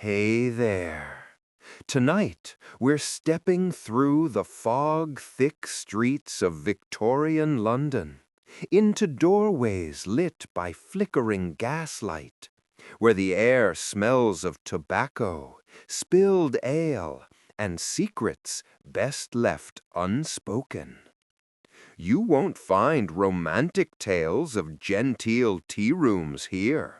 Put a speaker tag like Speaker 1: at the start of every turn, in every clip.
Speaker 1: Hey there. Tonight, we're stepping through the fog-thick streets of Victorian London, into doorways lit by flickering gaslight, where the air smells of tobacco, spilled ale, and secrets best left unspoken. You won't find romantic tales of genteel tea rooms here.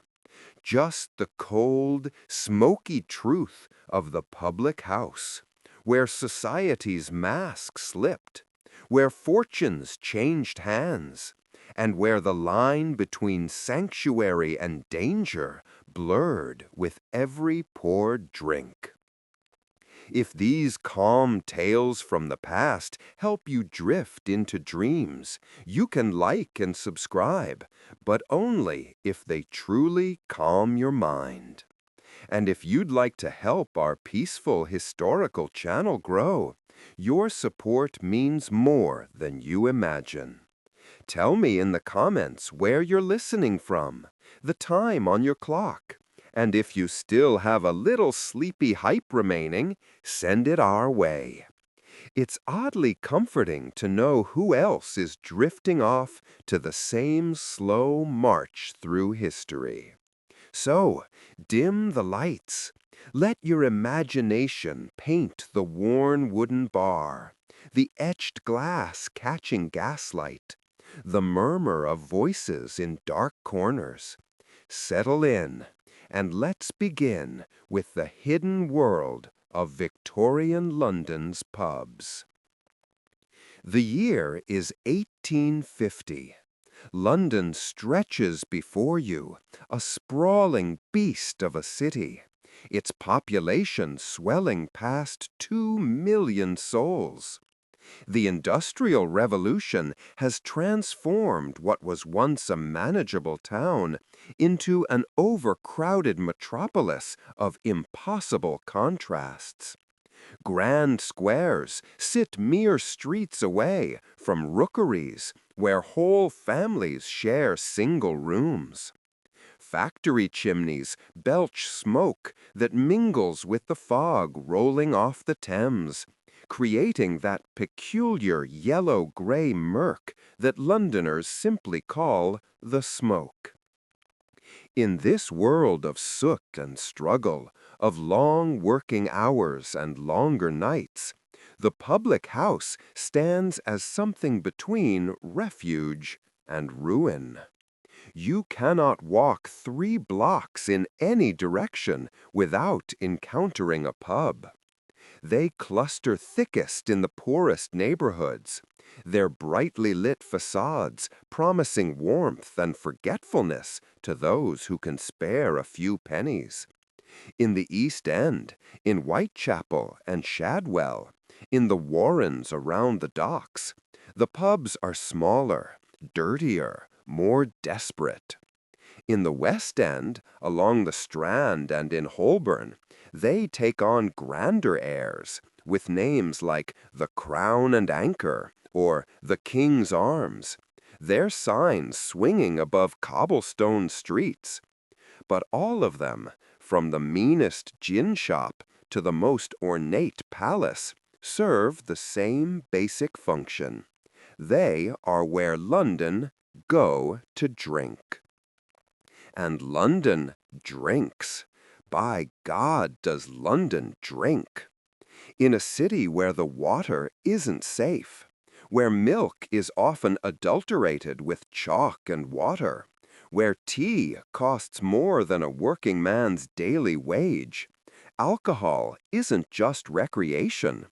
Speaker 1: Just the cold, smoky truth of the public house, where society's mask slipped, where fortunes changed hands, and where the line between sanctuary and danger blurred with every poured drink. If these calm tales from the past help you drift into dreams, you can like and subscribe, but only if they truly calm your mind. And if you'd like to help our peaceful historical channel grow, your support means more than you imagine. Tell me in the comments where you're listening from, the time on your clock, and if you still have a little sleepy hype remaining, send it our way. It's oddly comforting to know who else is drifting off to the same slow march through history. So, dim the lights. Let your imagination paint the worn wooden bar, the etched glass catching gaslight, the murmur of voices in dark corners. Settle in, and let's begin with the hidden world of Victorian London's pubs. The year is 1850. London stretches before you, a sprawling beast of a city, its population swelling past 2 million souls. The Industrial Revolution has transformed what was once a manageable town into an overcrowded metropolis of impossible contrasts. Grand squares sit mere streets away from rookeries where whole families share single rooms. Factory chimneys belch smoke that mingles with the fog rolling off the Thames, creating that peculiar yellow-gray murk that Londoners simply call the smoke. In this world of soot and struggle, of long working hours and longer nights, the public house stands as something between refuge and ruin. You cannot walk 3 blocks in any direction without encountering a pub. They cluster thickest in the poorest neighborhoods, their brightly lit facades promising warmth and forgetfulness to those who can spare a few pennies. In the East End, in Whitechapel and Shadwell, in the warrens around the docks, the pubs are smaller, dirtier, more desperate. In the West End, along the Strand and in Holborn, they take on grander airs, with names like the Crown and Anchor or the King's Arms, their signs swinging above cobblestone streets. But all of them, from the meanest gin shop to the most ornate palace, serve the same basic function. They are where London go to drink. And London drinks. By God, does London drink! In a city where the water isn't safe, where milk is often adulterated with chalk and water, where tea costs more than a working man's daily wage, alcohol isn't just recreation.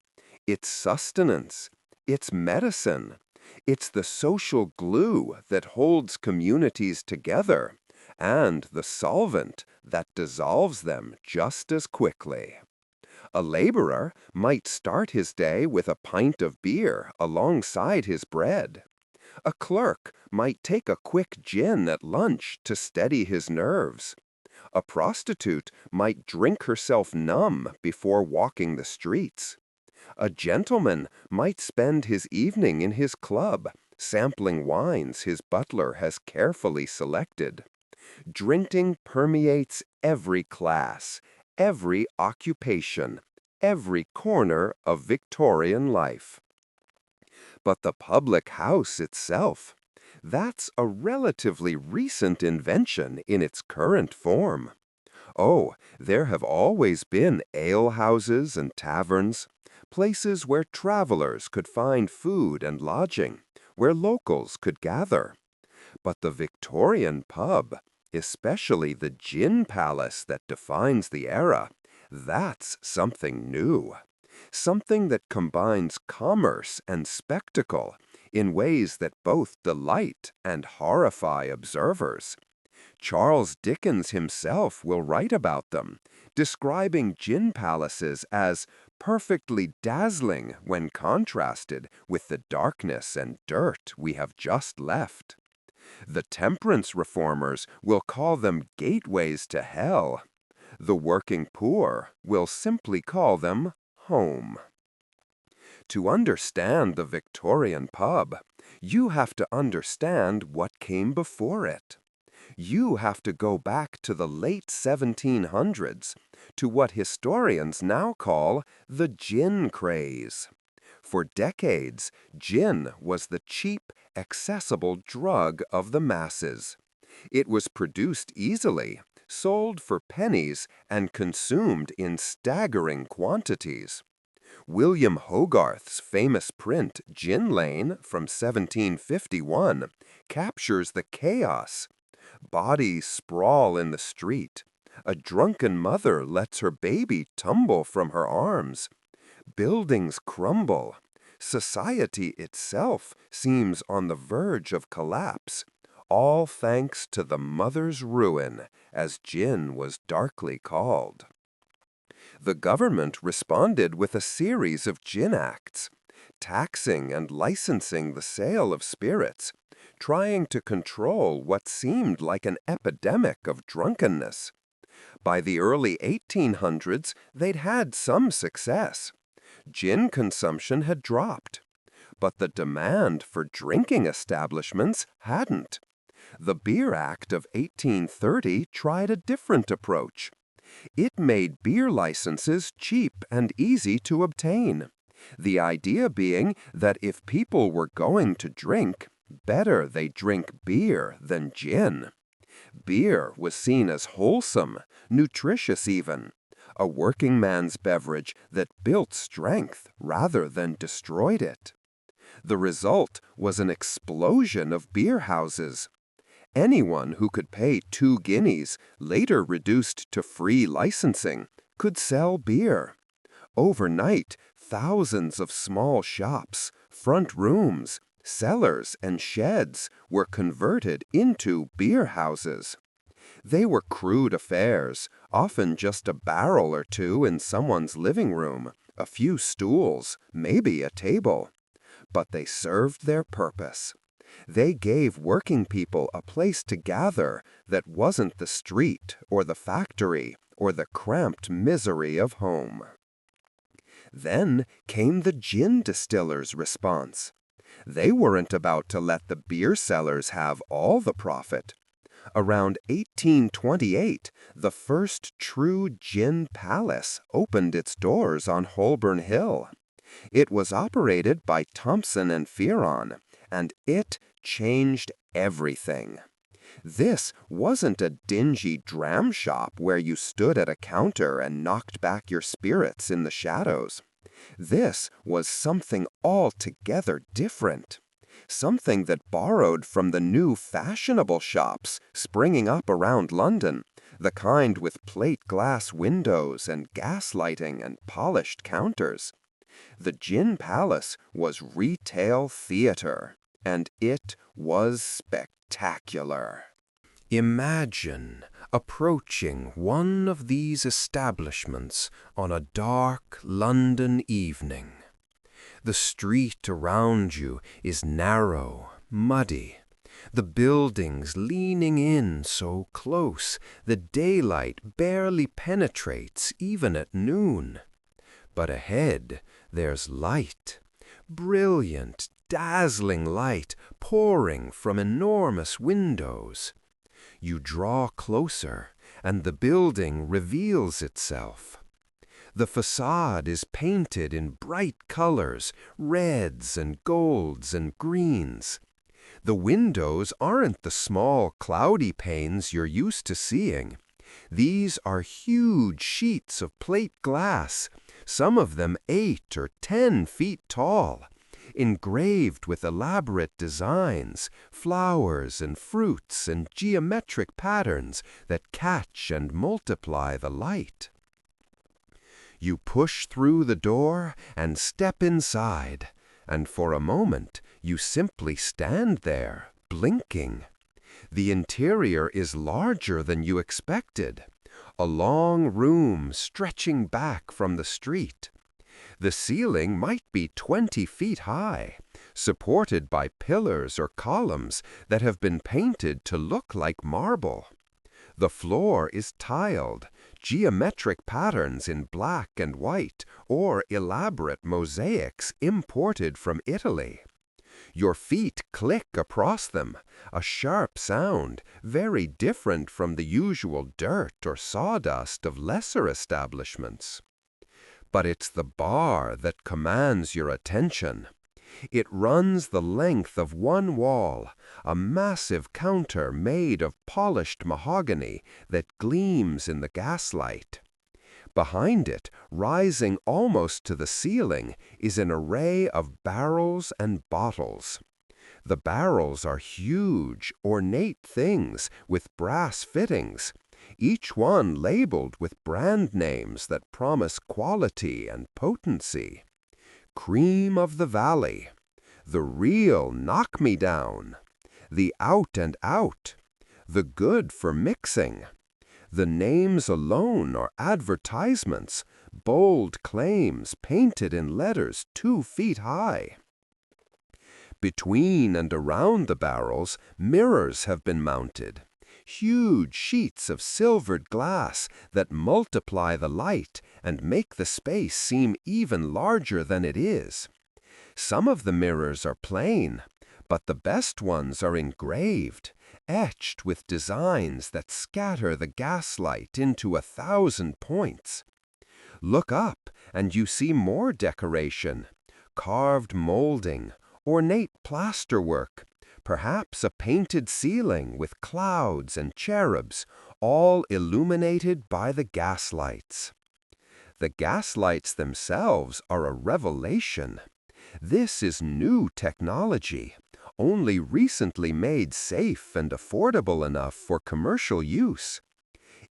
Speaker 1: It's sustenance. It's medicine. It's the social glue that holds communities together, and the solvent that dissolves them just as quickly. A laborer might start his day with a pint of beer alongside his bread. A clerk might take a quick gin at lunch to steady his nerves. A prostitute might drink herself numb before walking the streets. A gentleman might spend his evening in his club, sampling wines his butler has carefully selected. Drinking permeates every class, every occupation, every corner of Victorian life. But the public house itself, that's a relatively recent invention in its current form. Oh, there have always been alehouses and taverns, places where travelers could find food and lodging, where locals could gather. But the Victorian pub, especially the gin palace that defines the era, that's something new. Something that combines commerce and spectacle in ways that both delight and horrify observers. Charles Dickens himself will write about them, describing gin palaces as perfectly dazzling when contrasted with the darkness and dirt we have just left. The temperance reformers will call them gateways to hell. The working poor will simply call them home. To understand the Victorian pub, you have to understand what came before it. You have to go back to the late 1700s, to what historians now call the gin craze. For decades, gin was the cheap, accessible drug of the masses. It was produced easily, sold for pennies, and consumed in staggering quantities. William Hogarth's famous print Gin Lane from 1751 captures the chaos. Bodies sprawl in the street. A drunken mother lets her baby tumble from her arms. Buildings crumble. Society itself seems on the verge of collapse, all thanks to the mother's ruin, as gin was darkly called. The government responded with a series of gin acts, taxing and licensing the sale of spirits, trying to control what seemed like an epidemic of drunkenness. By the early 1800s, they'd had some success. Gin consumption had dropped, but the demand for drinking establishments hadn't. The Beer Act of 1830 tried a different approach. It made beer licenses cheap and easy to obtain. The idea being that if people were going to drink, better they drink beer than gin. Beer was seen as wholesome, nutritious even, a working man's beverage that built strength rather than destroyed it. The result was an explosion of beer houses. Anyone who could pay 2 guineas, later reduced to free licensing, could sell beer. Overnight, thousands of small shops, front rooms, cellars, and sheds were converted into beer houses. They were crude affairs, often just a barrel or two in someone's living room, a few stools, maybe a table. But they served their purpose. They gave working people a place to gather that wasn't the street or the factory or the cramped misery of home. Then came the gin distillers' response. They weren't about to let the beer sellers have all the profit. Around 1828, the first true gin palace opened its doors on Holborn Hill. It was operated by Thompson and Fearon, and it changed everything. This wasn't a dingy dram shop where you stood at a counter and knocked back your spirits in the shadows. This was something altogether different. Something that borrowed from the new fashionable shops springing up around London, the kind with plate glass windows and gas lighting and polished counters. The Gin Palace was retail theater, and it was spectacular. Imagine approaching one of these establishments on a dark London evening. The street around you is narrow, muddy, the buildings leaning in so close the daylight barely penetrates even at noon. But ahead there's light, brilliant, dazzling light pouring from enormous windows. You draw closer, and the building reveals itself. The facade is painted in bright colors, reds and golds and greens. The windows aren't the small, cloudy panes you're used to seeing. These are huge sheets of plate glass, some of them 8 or 10 feet tall, engraved with elaborate designs, flowers and fruits and geometric patterns that catch and multiply the light. You push through the door and step inside, and for a moment you simply stand there, blinking. The interior is larger than you expected, a long room stretching back from the street. The ceiling might be 20 feet high, supported by pillars or columns that have been painted to look like marble. The floor is tiled, geometric patterns in black and white or elaborate mosaics imported from Italy. Your feet click across them, a sharp sound very different from the usual dirt or sawdust of lesser establishments. But it's the bar that commands your attention. It runs the length of one wall, a massive counter made of polished mahogany that gleams in the gaslight. Behind it, rising almost to the ceiling, is an array of barrels and bottles. The barrels are huge, ornate things with brass fittings, each one labeled with brand names that promise quality and potency. Cream of the Valley, the real knock-me-down, the out and out, the good for mixing. The names alone are advertisements, bold claims painted in letters 2 feet high. Between and around the barrels, mirrors have been mounted, huge sheets of silvered glass that multiply the light and make the space seem even larger than it is. Some of the mirrors are plain, but the best ones are engraved, etched with designs that scatter the gaslight into 1,000 points. Look up and you see more decoration, carved molding, ornate plasterwork, perhaps a painted ceiling with clouds and cherubs, all illuminated by the gaslights. The gaslights themselves are a revelation. This is new technology, only recently made safe and affordable enough for commercial use.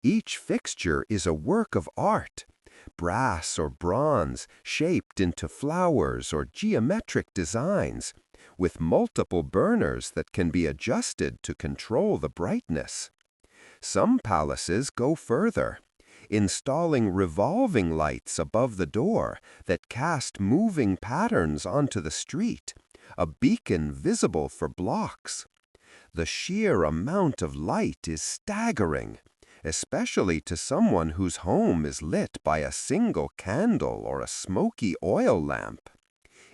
Speaker 1: Each fixture is a work of art, brass or bronze shaped into flowers or geometric designs, with multiple burners that can be adjusted to control the brightness. Some palaces go further, installing revolving lights above the door that cast moving patterns onto the street, a beacon visible for blocks. The sheer amount of light is staggering, especially to someone whose home is lit by a single candle or a smoky oil lamp.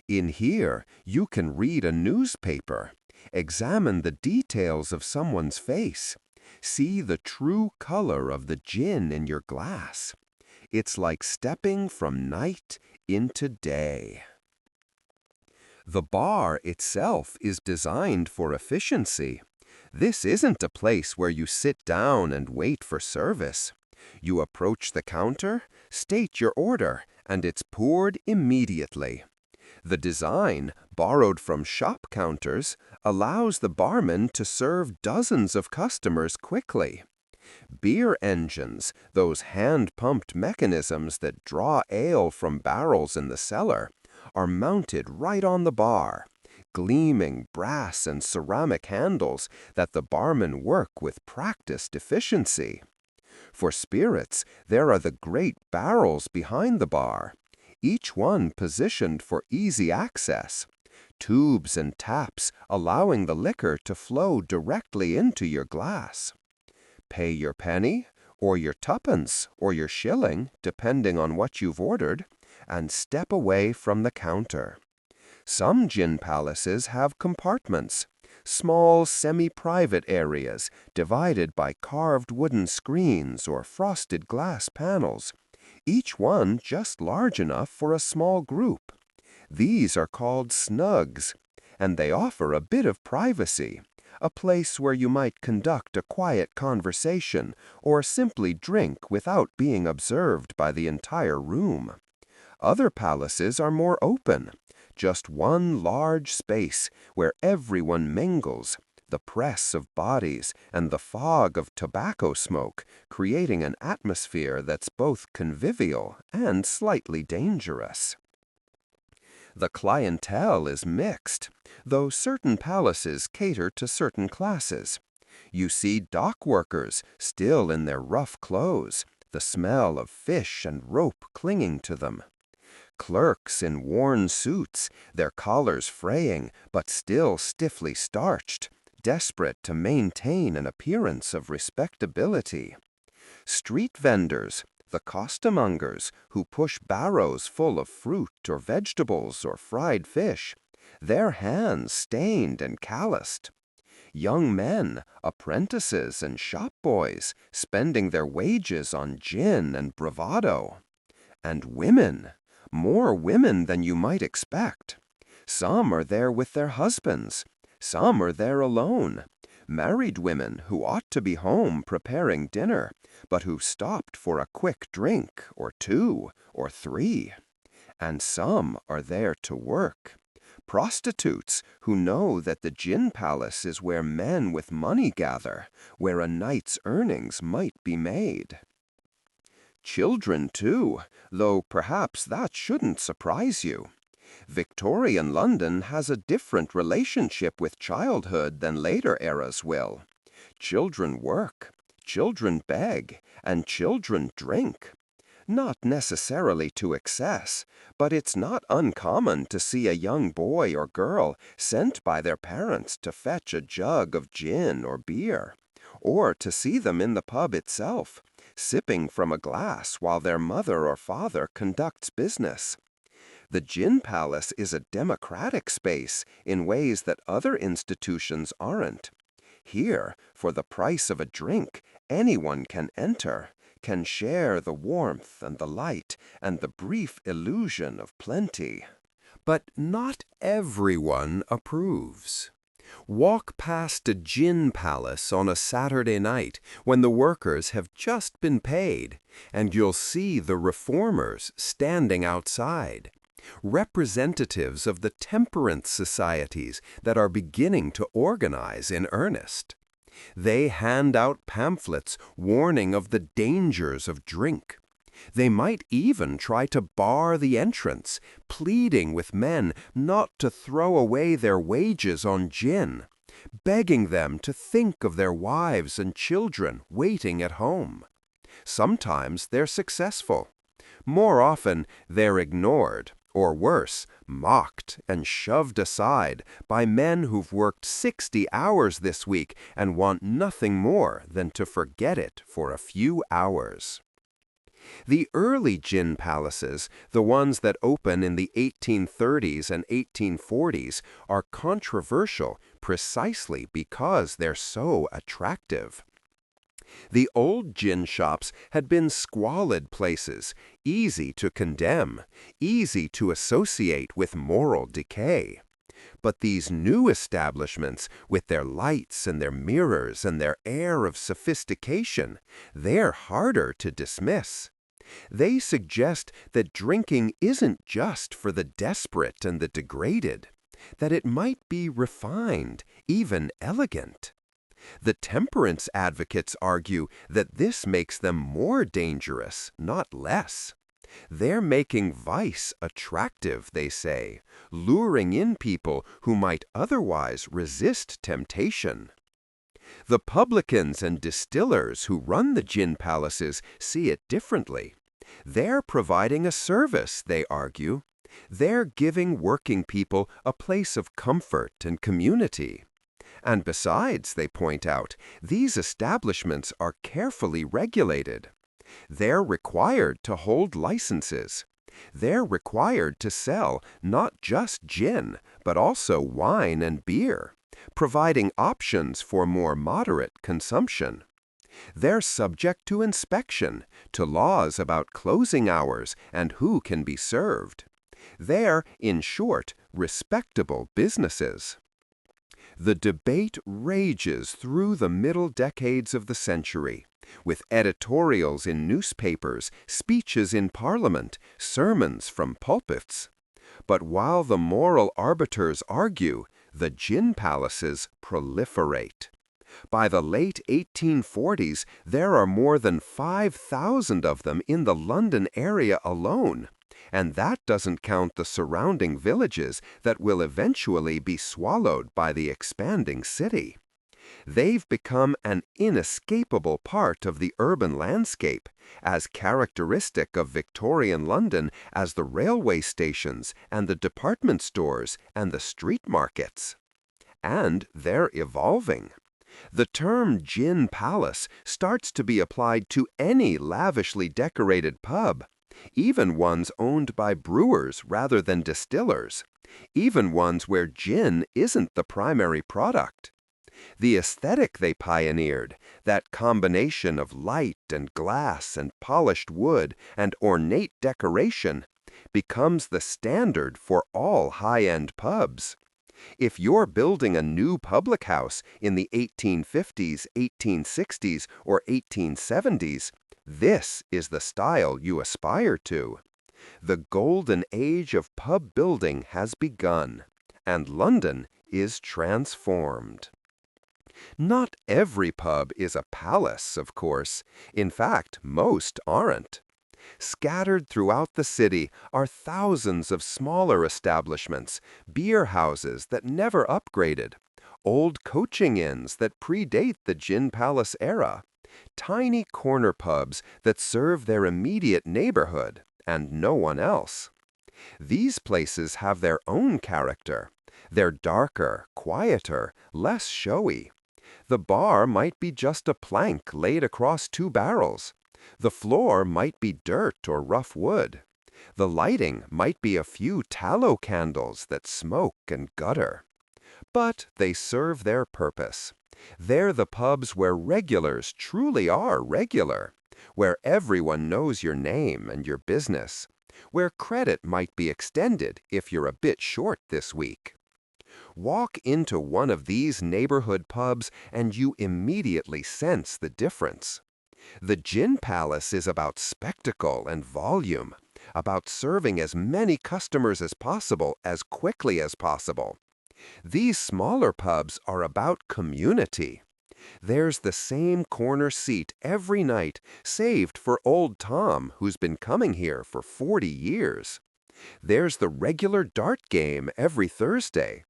Speaker 1: In here, you can read a newspaper, examine the details of someone's face, see the true color of the gin in your glass. It's like stepping from night into day. The bar itself is designed for efficiency. This isn't a place where you sit down and wait for service. You approach the counter, state your order, and it's poured immediately. The design, borrowed from shop counters, allows the barman to serve dozens of customers quickly. Beer engines, those hand-pumped mechanisms that draw ale from barrels in the cellar, are mounted right on the bar, gleaming brass and ceramic handles that the barmen work with practiced efficiency. For spirits, there are the great barrels behind the bar, each one positioned for easy access, tubes and taps allowing the liquor to flow directly into your glass. Pay your penny, or your tuppence, or your shilling, depending on what you've ordered, and step away from the counter. Some gin palaces have compartments, Small semi-private areas divided by carved wooden screens or frosted glass panels, each one just large enough for a small group. These are called snugs, and they offer a bit of privacy, a place where you might conduct a quiet conversation or simply drink without being observed by the entire room. Other palaces are more open, just one large space where everyone mingles, the press of bodies and the fog of tobacco smoke, creating an atmosphere that's both convivial and slightly dangerous. The clientele is mixed, though certain palaces cater to certain classes. You see dock workers still in their rough clothes, the smell of fish and rope clinging to them. Clerks in worn suits, their collars fraying but still stiffly starched, desperate to maintain an appearance of respectability. Street vendors, the costermongers who push barrows full of fruit or vegetables or fried fish, their hands stained and calloused. Young men, apprentices and shop boys, spending their wages on gin and bravado. And women, more women than you might expect. Some are there with their husbands, some are there alone. Married women who ought to be home preparing dinner, but who stopped for a quick drink or two or three. And some are there to work. Prostitutes who know that the gin palace is where men with money gather, where a night's earnings might be made. Children, too, though perhaps that shouldn't surprise you. Victorian London has a different relationship with childhood than later eras will. Children work, children beg, and children drink. Not necessarily to excess, but it's not uncommon to see a young boy or girl sent by their parents to fetch a jug of gin or beer, or to see them in the pub itself, sipping from a glass while their mother or father conducts business. The gin palace is a democratic space in ways that other institutions aren't. Here, for the price of a drink, anyone can enter, can share the warmth and the light and the brief illusion of plenty. But not everyone approves. Walk past a gin palace on a Saturday night when the workers have just been paid, and you'll see the reformers standing outside. Representatives of the temperance societies that are beginning to organize in earnest. They hand out pamphlets warning of the dangers of drink. They might even try to bar the entrance, pleading with men not to throw away their wages on gin, begging them to think of their wives and children waiting at home. Sometimes they're successful. More often, they're ignored, or worse, mocked and shoved aside by men who've worked 60 hours this week and want nothing more than to forget it for a few hours. The early gin palaces, the ones that open in the 1830s and 1840s, are controversial precisely because they're so attractive. The old gin shops had been squalid places, easy to condemn, easy to associate with moral decay. But these new establishments, with their lights and their mirrors and their air of sophistication, they're harder to dismiss. They suggest that drinking isn't just for the desperate and the degraded, that it might be refined, even elegant. The temperance advocates argue that this makes them more dangerous, not less. They're making vice attractive, they say, luring in people who might otherwise resist temptation. The publicans and distillers who run the gin palaces see it differently. They're providing a service, they argue. They're giving working people a place of comfort and community. And besides, they point out, these establishments are carefully regulated. They're required to hold licenses. They're required to sell not just gin, but also wine and beer, providing options for more moderate consumption. They're subject to inspection, to laws about closing hours and who can be served. They're, in short, respectable businesses. The debate rages through the middle decades of the century, with editorials in newspapers, speeches in Parliament, sermons from pulpits. But while the moral arbiters argue, the gin palaces proliferate. By the late 1840s, there are more than 5,000 of them in the London area alone. And that doesn't count the surrounding villages that will eventually be swallowed by the expanding city. They've become an inescapable part of the urban landscape, as characteristic of Victorian London as the railway stations and the department stores and the street markets. And they're evolving. The term gin palace starts to be applied to any lavishly decorated pub, even ones owned by brewers rather than distillers, even ones where gin isn't the primary product. The aesthetic they pioneered, that combination of light and glass and polished wood and ornate decoration, becomes the standard for all high-end pubs. If you're building a new public house in the 1850s, 1860s, or 1870s, this is the style you aspire to. The golden age of pub building has begun, and London is transformed. Not every pub is a palace, of course. In fact, most aren't. Scattered throughout the city are thousands of smaller establishments, beer houses that never upgraded, old coaching inns that predate the gin palace era, tiny corner pubs that serve their immediate neighborhood and no one else. These places have their own character. They're darker, quieter, less showy. The bar might be just a plank laid across two barrels. The floor might be dirt or rough wood. The lighting might be a few tallow candles that smoke and gutter. But they serve their purpose. They're the pubs where regulars truly are regular, where everyone knows your name and your business, where credit might be extended if you're a bit short this week. Walk into one of these neighborhood pubs and you immediately sense the difference. The Gin Palace is about spectacle and volume, about serving as many customers as possible as quickly as possible. These smaller pubs are about community. There's the same corner seat every night saved for old Tom, who's been coming here for 40 years. There's the regular dart game every Thursday.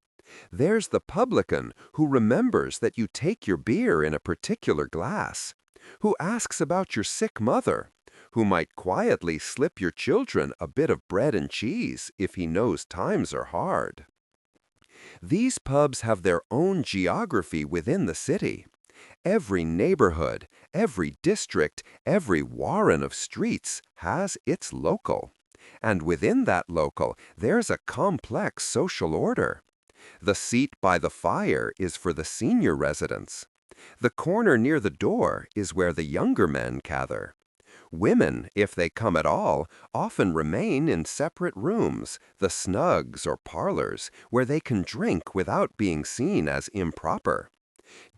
Speaker 1: There's the publican who remembers that you take your beer in a particular glass, who asks about your sick mother, who might quietly slip your children a bit of bread and cheese if he knows times are hard. These pubs have their own geography within the city. Every neighborhood, every district, every warren of streets has its local. And within that local, there's a complex social order. The seat by the fire is for the senior residents. The corner near the door is where the younger men gather. Women, if they come at all, often remain in separate rooms, the snugs or parlors, where they can drink without being seen as improper.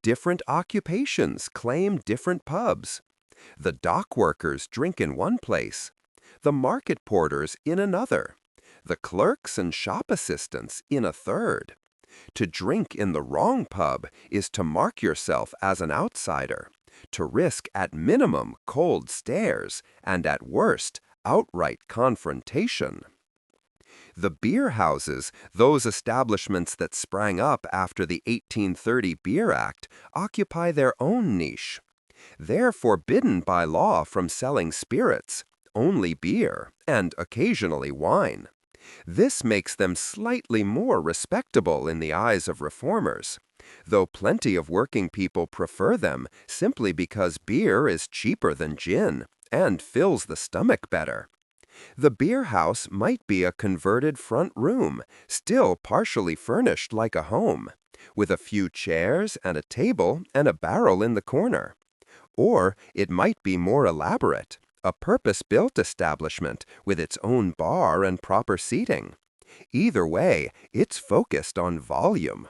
Speaker 1: Different occupations claim different pubs. The dock workers drink in one place, the market porters in another, the clerks and shop assistants in a third. To drink in the wrong pub is to mark yourself as an outsider, to risk at minimum cold stares, and at worst, outright confrontation. The beer houses, those establishments that sprang up after the 1830 Beer Act, occupy their own niche. They're forbidden by law from selling spirits, only beer, and occasionally wine. This makes them slightly more respectable in the eyes of reformers, though plenty of working people prefer them simply because beer is cheaper than gin and fills the stomach better. The beer house might be a converted front room, still partially furnished like a home, with a few chairs and a table and a barrel in the corner. Or it might be more elaborate, a purpose-built establishment with its own bar and proper seating. Either way, it's focused on volume.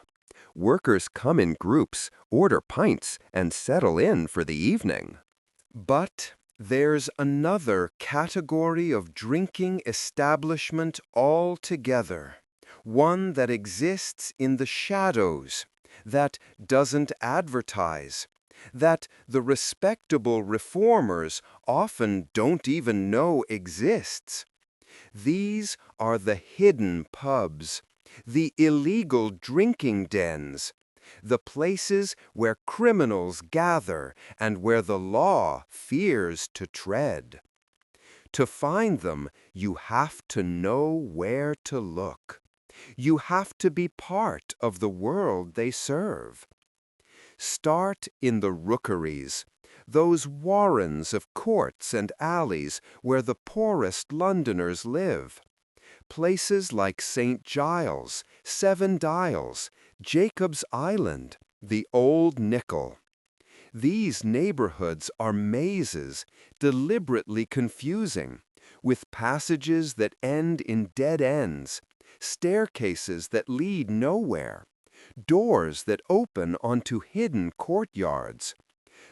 Speaker 1: Workers come in groups, order pints, and settle in for the evening. But there's another category of drinking establishment altogether, one that exists in the shadows, that doesn't advertise, that the respectable reformers often don't even know exists. These are the hidden pubs, the illegal drinking dens, the places where criminals gather and where the law fears to tread. To find them, you have to know where to look. You have to be part of the world they serve. Start in the rookeries, those warrens of courts and alleys where the poorest Londoners live. Places like St. Giles, Seven Dials, Jacob's Island, the Old Nickel. These neighborhoods are mazes, deliberately confusing, with passages that end in dead ends, staircases that lead nowhere, doors that open onto hidden courtyards.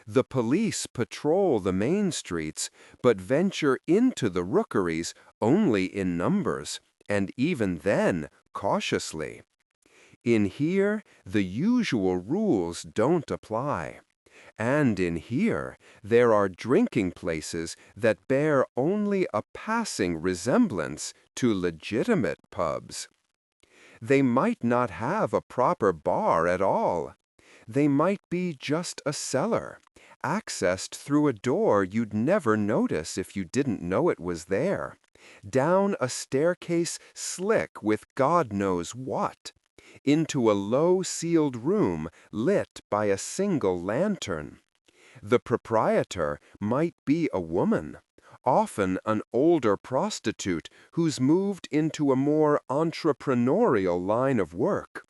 Speaker 1: The police patrol the main streets, but venture into the rookeries only in numbers, and even then cautiously. In here, the usual rules don't apply. And in here, there are drinking places that bear only a passing resemblance to legitimate pubs. They might not have a proper bar at all. They might be just a cellar, accessed through a door you'd never notice if you didn't know it was there, down a staircase slick with God knows what, into a low-ceiled room lit by a single lantern. The proprietor might be a woman, often an older prostitute who's moved into a more entrepreneurial line of work.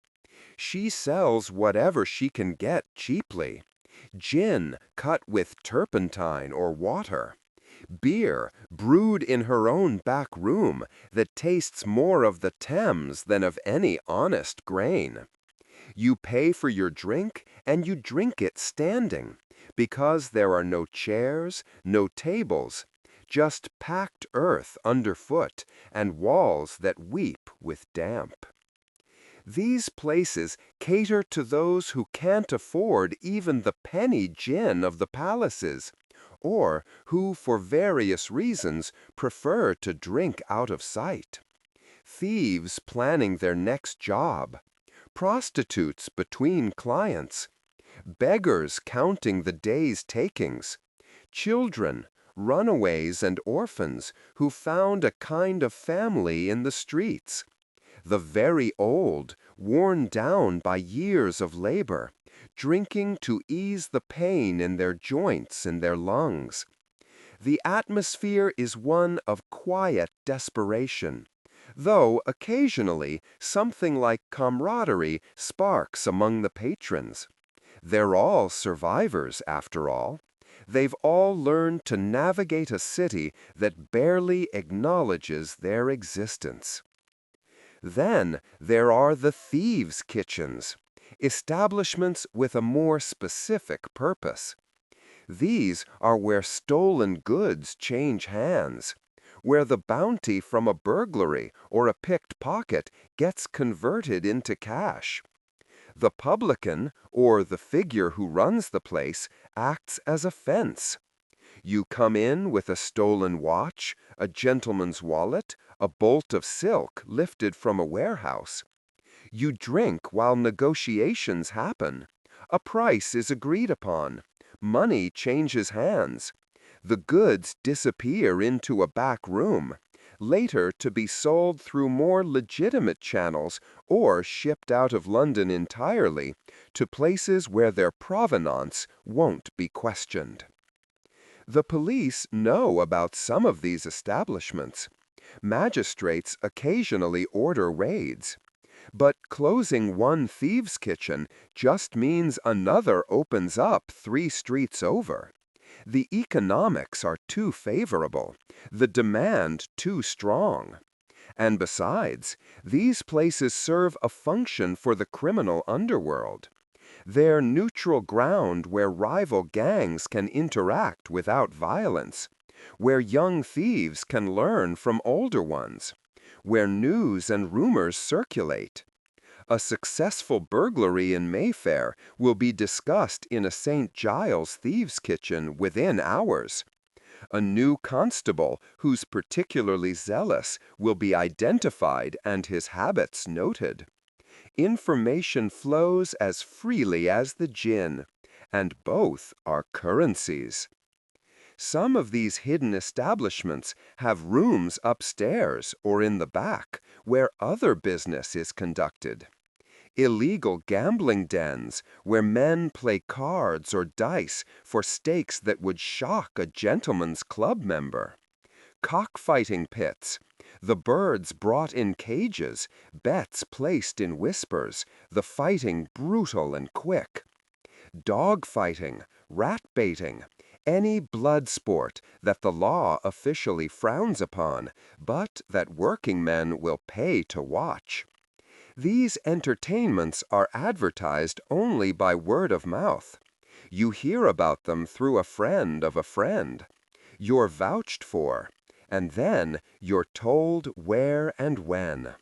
Speaker 1: She sells whatever she can get cheaply. Gin cut with turpentine or water. Beer brewed in her own back room that tastes more of the Thames than of any honest grain. You pay for your drink and you drink it standing, because there are no chairs, no tables, just packed earth underfoot and walls that weep with damp. These places cater to those who can't afford even the penny gin of the palaces, or who, for various reasons, prefer to drink out of sight. Thieves planning their next job, prostitutes between clients, beggars counting the day's takings, children, runaways and orphans who found a kind of family in the streets, the very old, worn down by years of labor, drinking to ease the pain in their joints and their lungs. The atmosphere is one of quiet desperation, though occasionally something like camaraderie sparks among the patrons. They're all survivors, after all. They've all learned to navigate a city that barely acknowledges their existence. Then there are the thieves' kitchens, establishments with a more specific purpose. These are where stolen goods change hands, where the bounty from a burglary or a picked pocket gets converted into cash. The publican, or the figure who runs the place, acts as a fence. You come in with a stolen watch, a gentleman's wallet, a bolt of silk lifted from a warehouse. You drink while negotiations happen. A price is agreed upon. Money changes hands. The goods disappear into a back room, later to be sold through more legitimate channels or shipped out of London entirely to places where their provenance won't be questioned. The police know about some of these establishments. Magistrates occasionally order raids. But closing one thieves' kitchen just means another opens up 3 streets over. The economics are too favorable, the demand too strong. And besides, these places serve a function for the criminal underworld. They're neutral ground where rival gangs can interact without violence, where young thieves can learn from older ones, where news and rumors circulate. A successful burglary in Mayfair will be discussed in a St. Giles thieves' kitchen within hours. A new constable who's particularly zealous will be identified and his habits noted. Information flows as freely as the gin, and both are currencies. Some of these hidden establishments have rooms upstairs or in the back where other business is conducted. Illegal gambling dens where men play cards or dice for stakes that would shock a gentleman's club member. Cockfighting pits, the birds brought in cages, bets placed in whispers, the fighting brutal and quick. Dog fighting, rat baiting, any blood sport that the law officially frowns upon, but that working men will pay to watch. These entertainments are advertised only by word of mouth. You hear about them through a friend of a friend. You're vouched for, and then you're told where and when.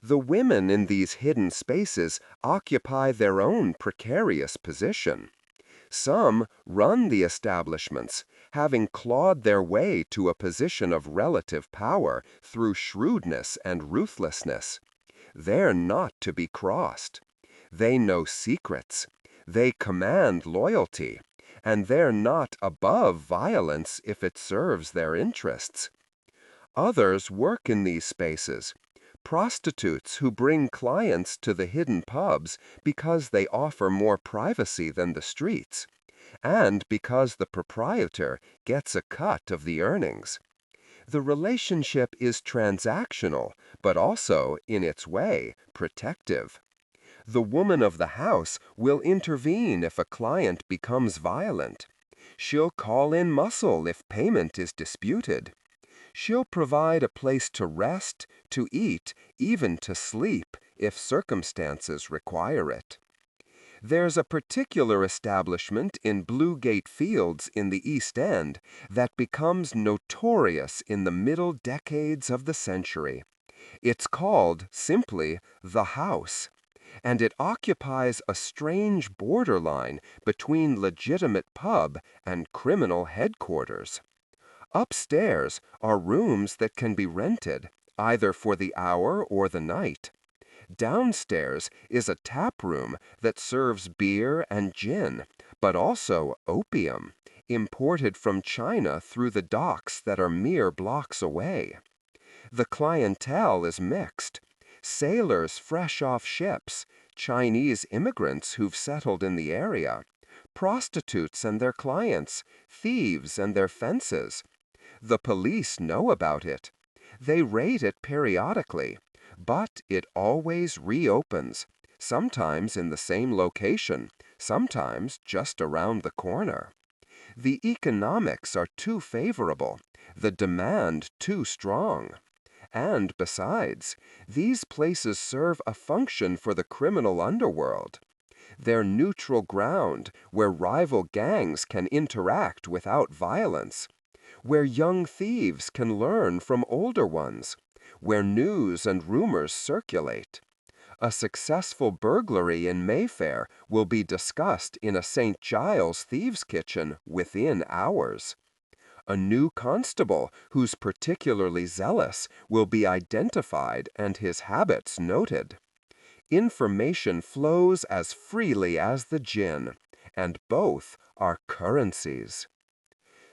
Speaker 1: The women in these hidden spaces occupy their own precarious position. Some run the establishments, having clawed their way to a position of relative power through shrewdness and ruthlessness. They're not to be crossed. They know secrets. They command loyalty. And they're not above violence if it serves their interests. Others work in these spaces. Prostitutes who bring clients to the hidden pubs because they offer more privacy than the streets, and because the proprietor gets a cut of the earnings. The relationship is transactional, but also, in its way, protective. The woman of the house will intervene if a client becomes violent. She'll call in muscle if payment is disputed. She'll provide a place to rest, to eat, even to sleep, if circumstances require it. There's a particular establishment in Bluegate Fields in the East End that becomes notorious in the middle decades of the century. It's called, simply, The House, and it occupies a strange borderline between legitimate pub and criminal headquarters. Upstairs are rooms that can be rented, either for the hour or the night. Downstairs is a tap room that serves beer and gin, but also opium, imported from China through the docks that are mere blocks away. The clientele is mixed. Sailors fresh off ships, Chinese immigrants who've settled in the area, prostitutes and their clients, thieves and their fences. The police know about it. They raid it periodically, but it always reopens, sometimes in the same location, sometimes just around the corner. The economics are too favorable, the demand too strong. And besides, these places serve a function for the criminal underworld. They're neutral ground where rival gangs can interact without violence, where young thieves can learn from older ones, where news and rumors circulate. A successful burglary in Mayfair will be discussed in a St. Giles thieves' kitchen within hours. A new constable who's particularly zealous will be identified and his habits noted. Information flows as freely as the gin, and both are currencies.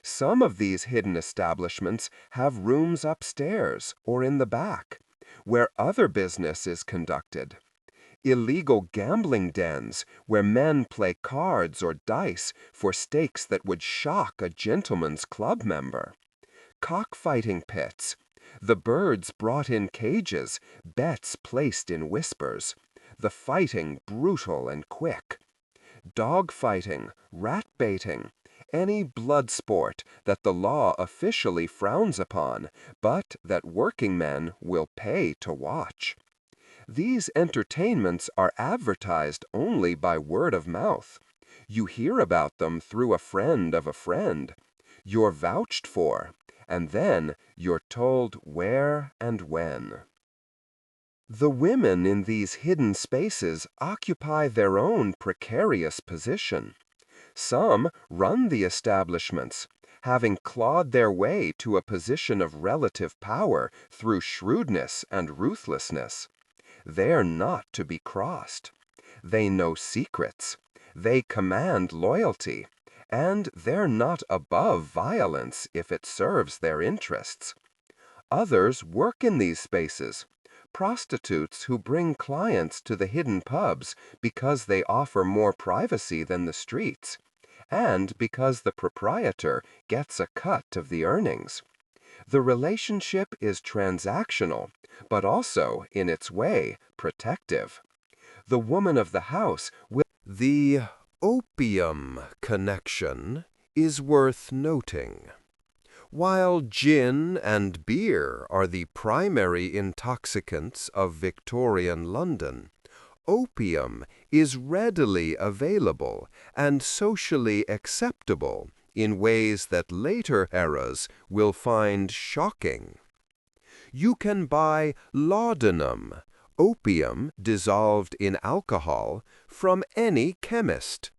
Speaker 1: Some of these hidden establishments have rooms upstairs or in the back, where other business is conducted. Illegal gambling dens where men play cards or dice for stakes that would shock a gentleman's club member. Cockfighting pits, The birds brought in cages, bets placed in whispers, the fighting brutal and quick. Dog fighting, rat baiting, any blood sport that the law officially frowns upon, but that working men will pay to watch. These entertainments are advertised only by word of mouth. You hear about them through a friend of a friend. You're vouched for, and then you're told where and when. The women in these hidden spaces occupy their own precarious position. Some run the establishments, having clawed their way to a position of relative power through shrewdness and ruthlessness. They're not to be crossed. They know secrets. They command loyalty. And they're not above violence if it serves their interests. Others work in these spaces. Prostitutes who bring clients to the hidden pubs because they offer more privacy than the streets, and because the proprietor gets a cut of the earnings. The relationship is transactional, but also, in its way, protective. The woman of the house will... The opium connection is worth noting. While gin and beer are the primary intoxicants of Victorian London, opium is readily available and socially acceptable in ways that later eras will find shocking. You can buy laudanum, opium dissolved in alcohol, from any chemist.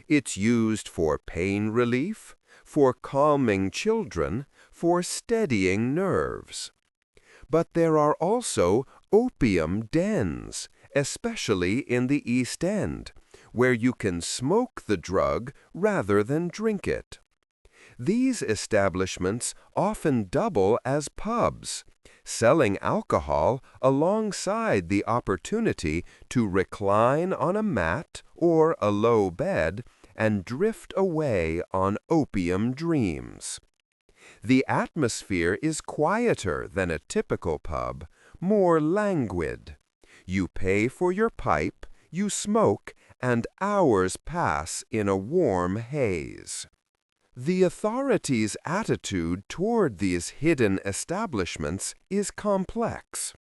Speaker 1: It's used for pain relief, for calming children, for steadying nerves. But there are also opium dens, especially in the East End, where you can smoke the drug rather than drink it. These establishments often double as pubs, selling alcohol alongside the opportunity to recline on a mat or a low bed and drift away on opium dreams. The atmosphere is quieter than a typical pub, more languid. You pay for your pipe, you smoke, and hours pass in a warm haze. The authorities' attitude toward these hidden establishments is complex.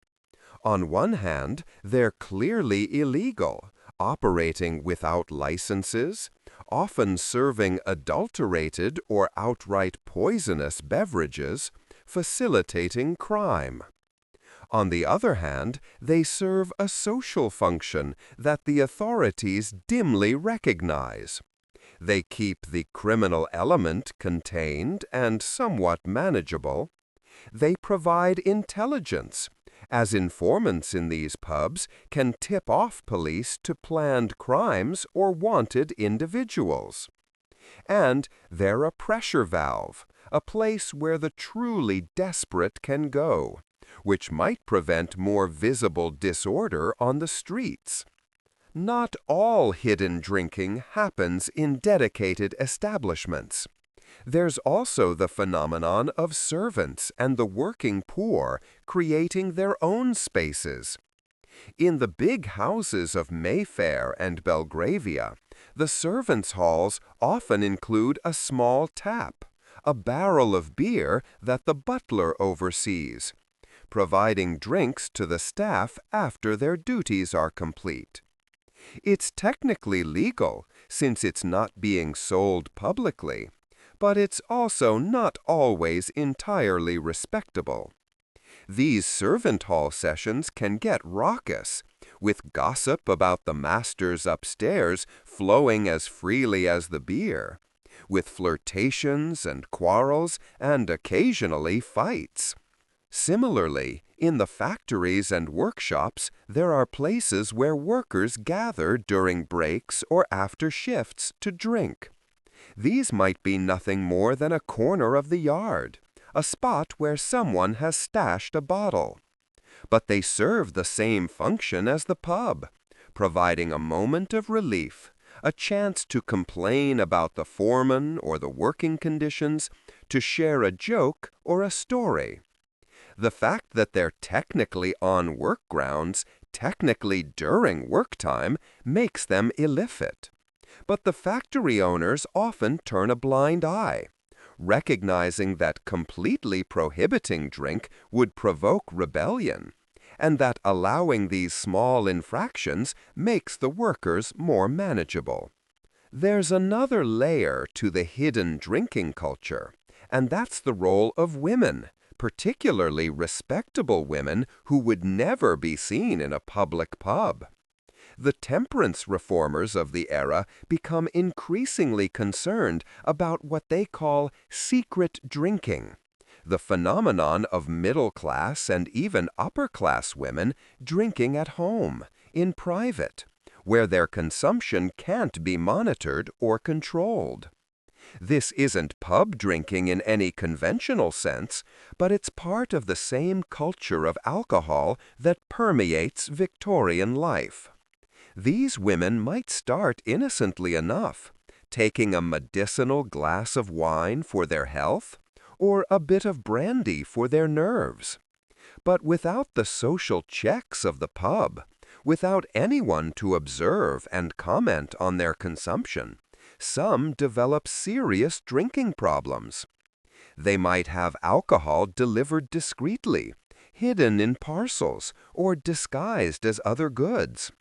Speaker 1: On one hand, they're clearly illegal, operating without licenses, often serving adulterated or outright poisonous beverages, facilitating crime. On the other hand, they serve a social function that the authorities dimly recognize. They keep the criminal element contained and somewhat manageable. They provide intelligence, as informants in these pubs can tip off police to planned crimes or wanted individuals. And they're a pressure valve, a place where the truly desperate can go, which might prevent more visible disorder on the streets. Not all hidden drinking happens in dedicated establishments. There's also the phenomenon of servants and the working poor creating their own spaces. In the big houses of Mayfair and Belgravia, the servants' halls often include a small tap, a barrel of beer that the butler oversees, providing drinks to the staff after their duties are complete. It's technically legal, since it's not being sold publicly, but it's also not always entirely respectable. These servant hall sessions can get raucous, with gossip about the masters upstairs flowing as freely as the beer, with flirtations and quarrels and occasionally fights. Similarly, in the factories and workshops, there are places where workers gather during breaks or after shifts to drink. These might be nothing more than a corner of the yard, a spot where someone has stashed a bottle. But they serve the same function as the pub, providing a moment of relief, a chance to complain about the foreman or the working conditions, to share a joke or a story. The fact that they're technically on work grounds, technically during work time, makes them illicit. But the factory owners often turn a blind eye, recognizing that completely prohibiting drink would provoke rebellion, and that allowing these small infractions makes the workers more manageable. There's another layer to the hidden drinking culture, and that's the role of women, particularly respectable women who would never be seen in a public pub. The temperance reformers of the era become increasingly concerned about what they call secret drinking, the phenomenon of middle-class and even upper-class women drinking at home, in private, where their consumption can't be monitored or controlled. This isn't pub drinking in any conventional sense, but it's part of the same culture of alcohol that permeates Victorian life. These women might start innocently enough, taking a medicinal glass of wine for their health, or a bit of brandy for their nerves. But without the social checks of the pub, without anyone to observe and comment on their consumption, some develop serious drinking problems. They might have alcohol delivered discreetly, hidden in parcels, or disguised as other goods.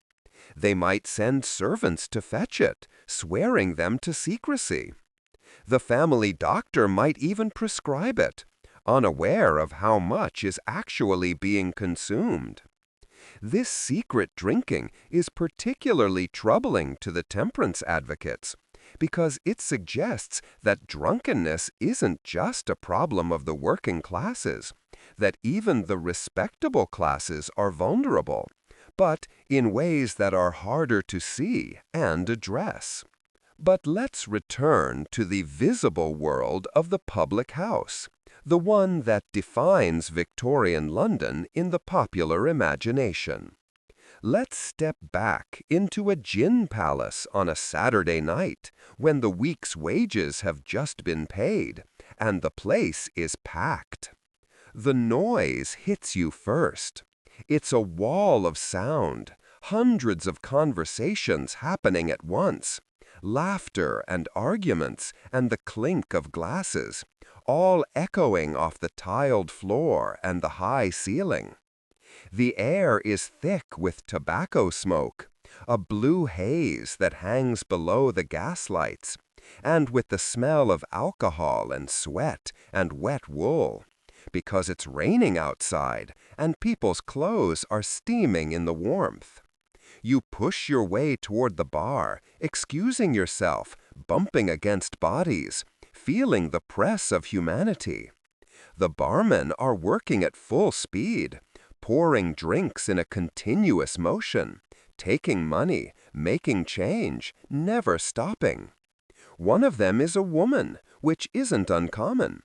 Speaker 1: They might send servants to fetch it, swearing them to secrecy. The family doctor might even prescribe it, unaware of how much is actually being consumed. This secret drinking is particularly troubling to the temperance advocates, because it suggests that drunkenness isn't just a problem of the working classes, that even the respectable classes are vulnerable, but in ways that are harder to see and address. But let's return to the visible world of the public house, the one that defines Victorian London in the popular imagination. Let's step back into a gin palace on a Saturday night when the week's wages have just been paid and the place is packed. The noise hits you first. It's a wall of sound, hundreds of conversations happening at once, laughter and arguments and the clink of glasses, all echoing off the tiled floor and the high ceiling. The air is thick with tobacco smoke, a blue haze that hangs below the gaslights, and with the smell of alcohol and sweat and wet wool, because it's raining outside and people's clothes are steaming in the warmth. You push your way toward the bar, excusing yourself, bumping against bodies, feeling the press of humanity. The barmen are working at full speed, pouring drinks in a continuous motion, taking money, making change, never stopping. One of them is a woman, which isn't uncommon.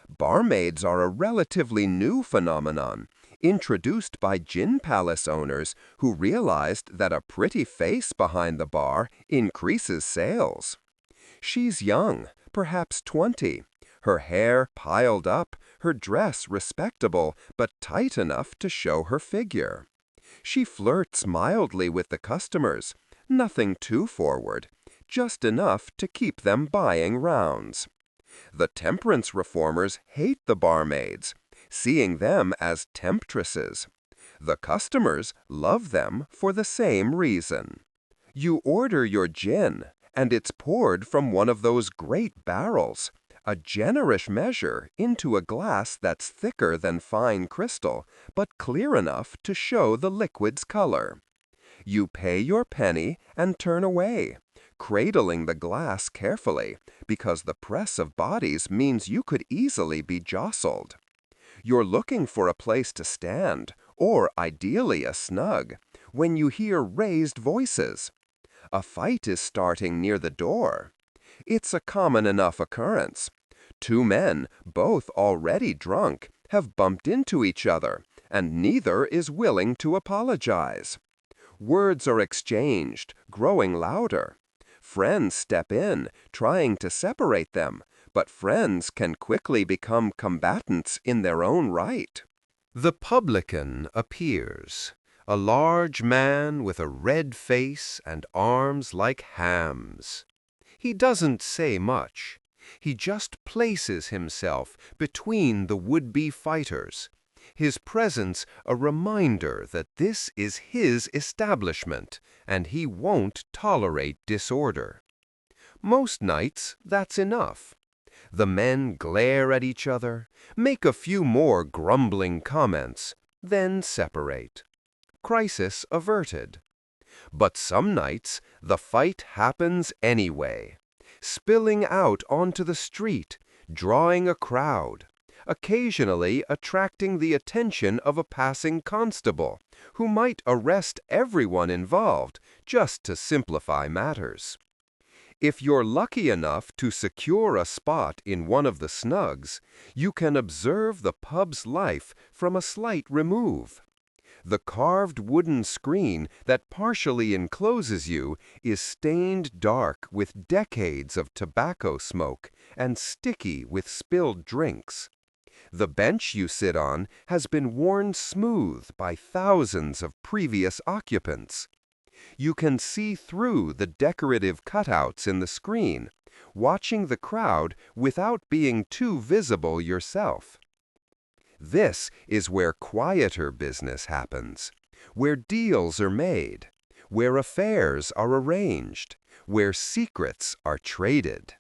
Speaker 1: Barmaids are a relatively new phenomenon, introduced by gin palace owners who realized that a pretty face behind the bar increases sales. She's young, perhaps 20, her hair piled up, her dress respectable but tight enough to show her figure. She flirts mildly with the customers, nothing too forward, just enough to keep them buying rounds. The temperance reformers hate the barmaids, seeing them as temptresses. The customers love them for the same reason. You order your gin, and it's poured from one of those great barrels, a generous measure into a glass that's thicker than fine crystal, but clear enough to show the liquid's color. You pay your penny and turn away, cradling the glass carefully, because the press of bodies means you could easily be jostled. You're looking for a place to stand, or ideally a snug, when you hear raised voices. A fight is starting near the door. It's a common enough occurrence. Two men, both already drunk, have bumped into each other, and neither is willing to apologize. Words are exchanged, growing louder. Friends step in, trying to separate them, but friends can quickly become combatants in their own right. The publican appears, a large man with a red face and arms like hams. He doesn't say much. He just places himself between the would-be fighters, his presence a reminder that this is his establishment and he won't tolerate disorder. Most nights, that's enough. The men glare at each other, make a few more grumbling comments, then separate. Crisis averted. But some nights, the fight happens anyway, spilling out onto the street, drawing a crowd, occasionally attracting the attention of a passing constable, who might arrest everyone involved just to simplify matters. If you're lucky enough to secure a spot in one of the snugs, you can observe the pub's life from a slight remove. The carved wooden screen that partially encloses you is stained dark with decades of tobacco smoke and sticky with spilled drinks. The bench you sit on has been worn smooth by thousands of previous occupants. You can see through the decorative cutouts in the screen, watching the crowd without being too visible yourself. This is where quieter business happens, where deals are made, where affairs are arranged, where secrets are traded.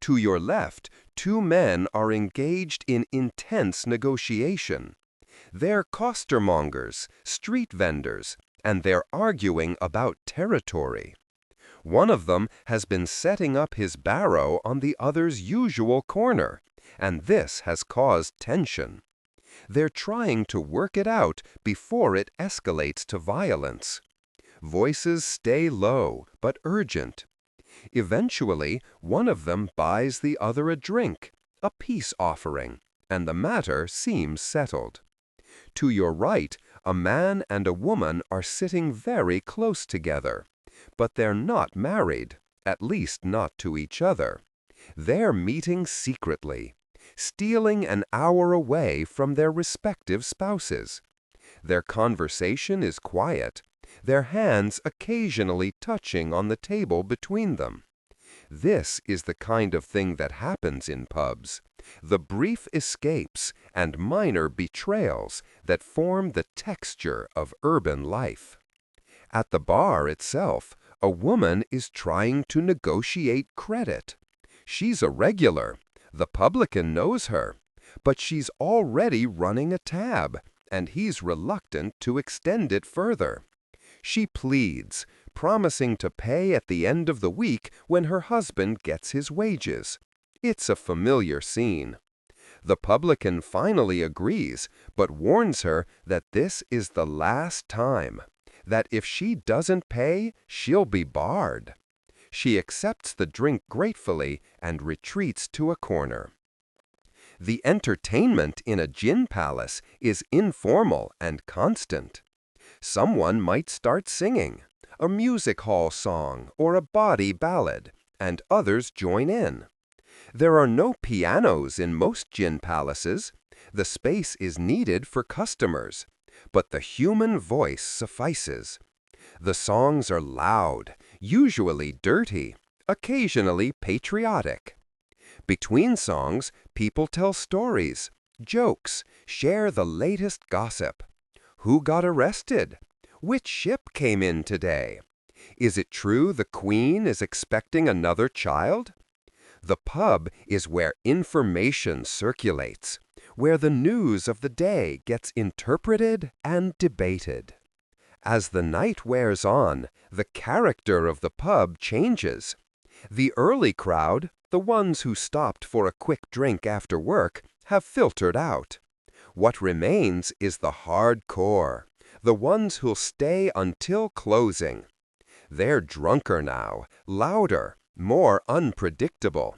Speaker 1: To your left, two men are engaged in intense negotiation. They're costermongers, street vendors, and they're arguing about territory. One of them has been setting up his barrow on the other's usual corner, and this has caused tension. They're trying to work it out before it escalates to violence. Voices stay low, but urgent. Eventually, one of them buys the other a drink, a peace offering, and the matter seems settled. To your right, a man and a woman are sitting very close together, but they're not married, at least not to each other. They're meeting secretly, stealing an hour away from their respective spouses. Their conversation is quiet, their hands occasionally touching on the table between them. This is the kind of thing that happens in pubs, the brief escapes and minor betrayals that form the texture of urban life. At the bar itself, a woman is trying to negotiate credit. She's a regular. The publican knows her, but she's already running a tab, and he's reluctant to extend it further. She pleads, promising to pay at the end of the week when her husband gets his wages. It's a familiar scene. The publican finally agrees, but warns her that this is the last time, that if she doesn't pay, she'll be barred. She accepts the drink gratefully and retreats to a corner. The entertainment in a gin palace is informal and constant. Someone might start singing, a music hall song or a bawdy ballad, and others join in. There are no pianos in most gin palaces. The space is needed for customers, but the human voice suffices. The songs are loud, usually dirty, occasionally patriotic. Between songs, people tell stories, jokes, share the latest gossip. Who got arrested? Which ship came in today? Is it true the Queen is expecting another child? The pub is where information circulates, where the news of the day gets interpreted and debated. As the night wears on, the character of the pub changes. The early crowd, the ones who stopped for a quick drink after work, have filtered out. What remains is the hard core, the ones who'll stay until closing. They're drunker now, louder, more unpredictable.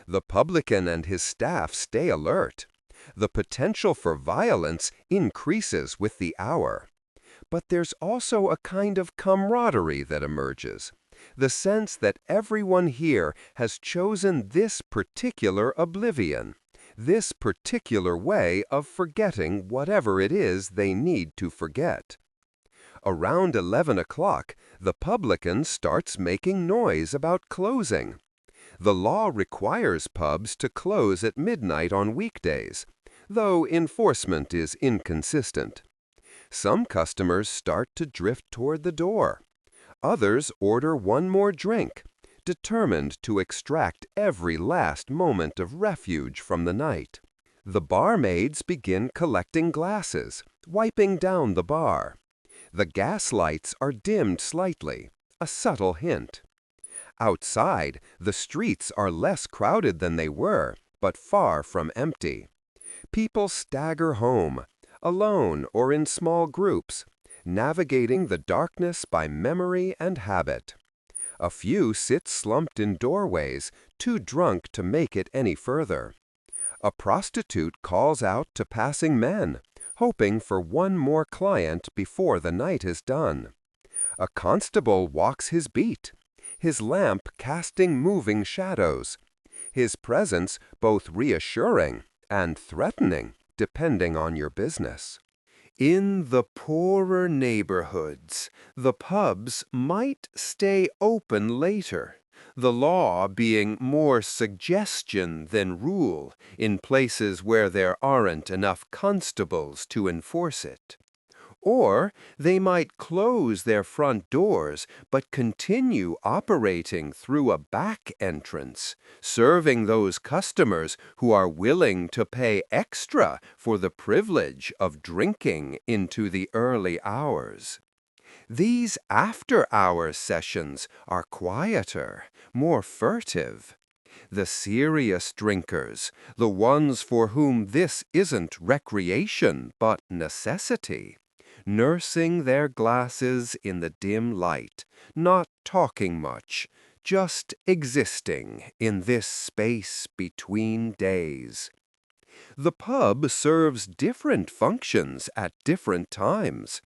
Speaker 1: The publican and his staff stay alert. The potential for violence increases with the hour. But there's also a kind of camaraderie that emerges, the sense that everyone here has chosen this particular oblivion, this particular way of forgetting whatever it is they need to forget. Around 11 o'clock, the publican starts making noise about closing. The law requires pubs to close at midnight on weekdays, though enforcement is inconsistent. Some customers start to drift toward the door. Others order one more drink, determined to extract every last moment of refuge from the night. The barmaids begin collecting glasses, wiping down the bar. The gas lights are dimmed slightly, a subtle hint. Outside, the streets are less crowded than they were, but far from empty. People stagger home, alone or in small groups, navigating the darkness by memory and habit. A few sit slumped in doorways, too drunk to make it any further. A prostitute calls out to passing men, hoping for one more client before the night is done. A constable walks his beat, his lamp casting moving shadows, his presence both reassuring and threatening, depending on your business. In the poorer neighborhoods, the pubs might stay open later, the law being more suggestion than rule in places where there aren't enough constables to enforce it. Or they might close their front doors but continue operating through a back entrance, serving those customers who are willing to pay extra for the privilege of drinking into the early hours. These after-hour sessions are quieter, more furtive. The serious drinkers, the ones for whom this isn't recreation but necessity, nursing their glasses in the dim light, not talking much, just existing in this space between days. The pub serves different functions at different times.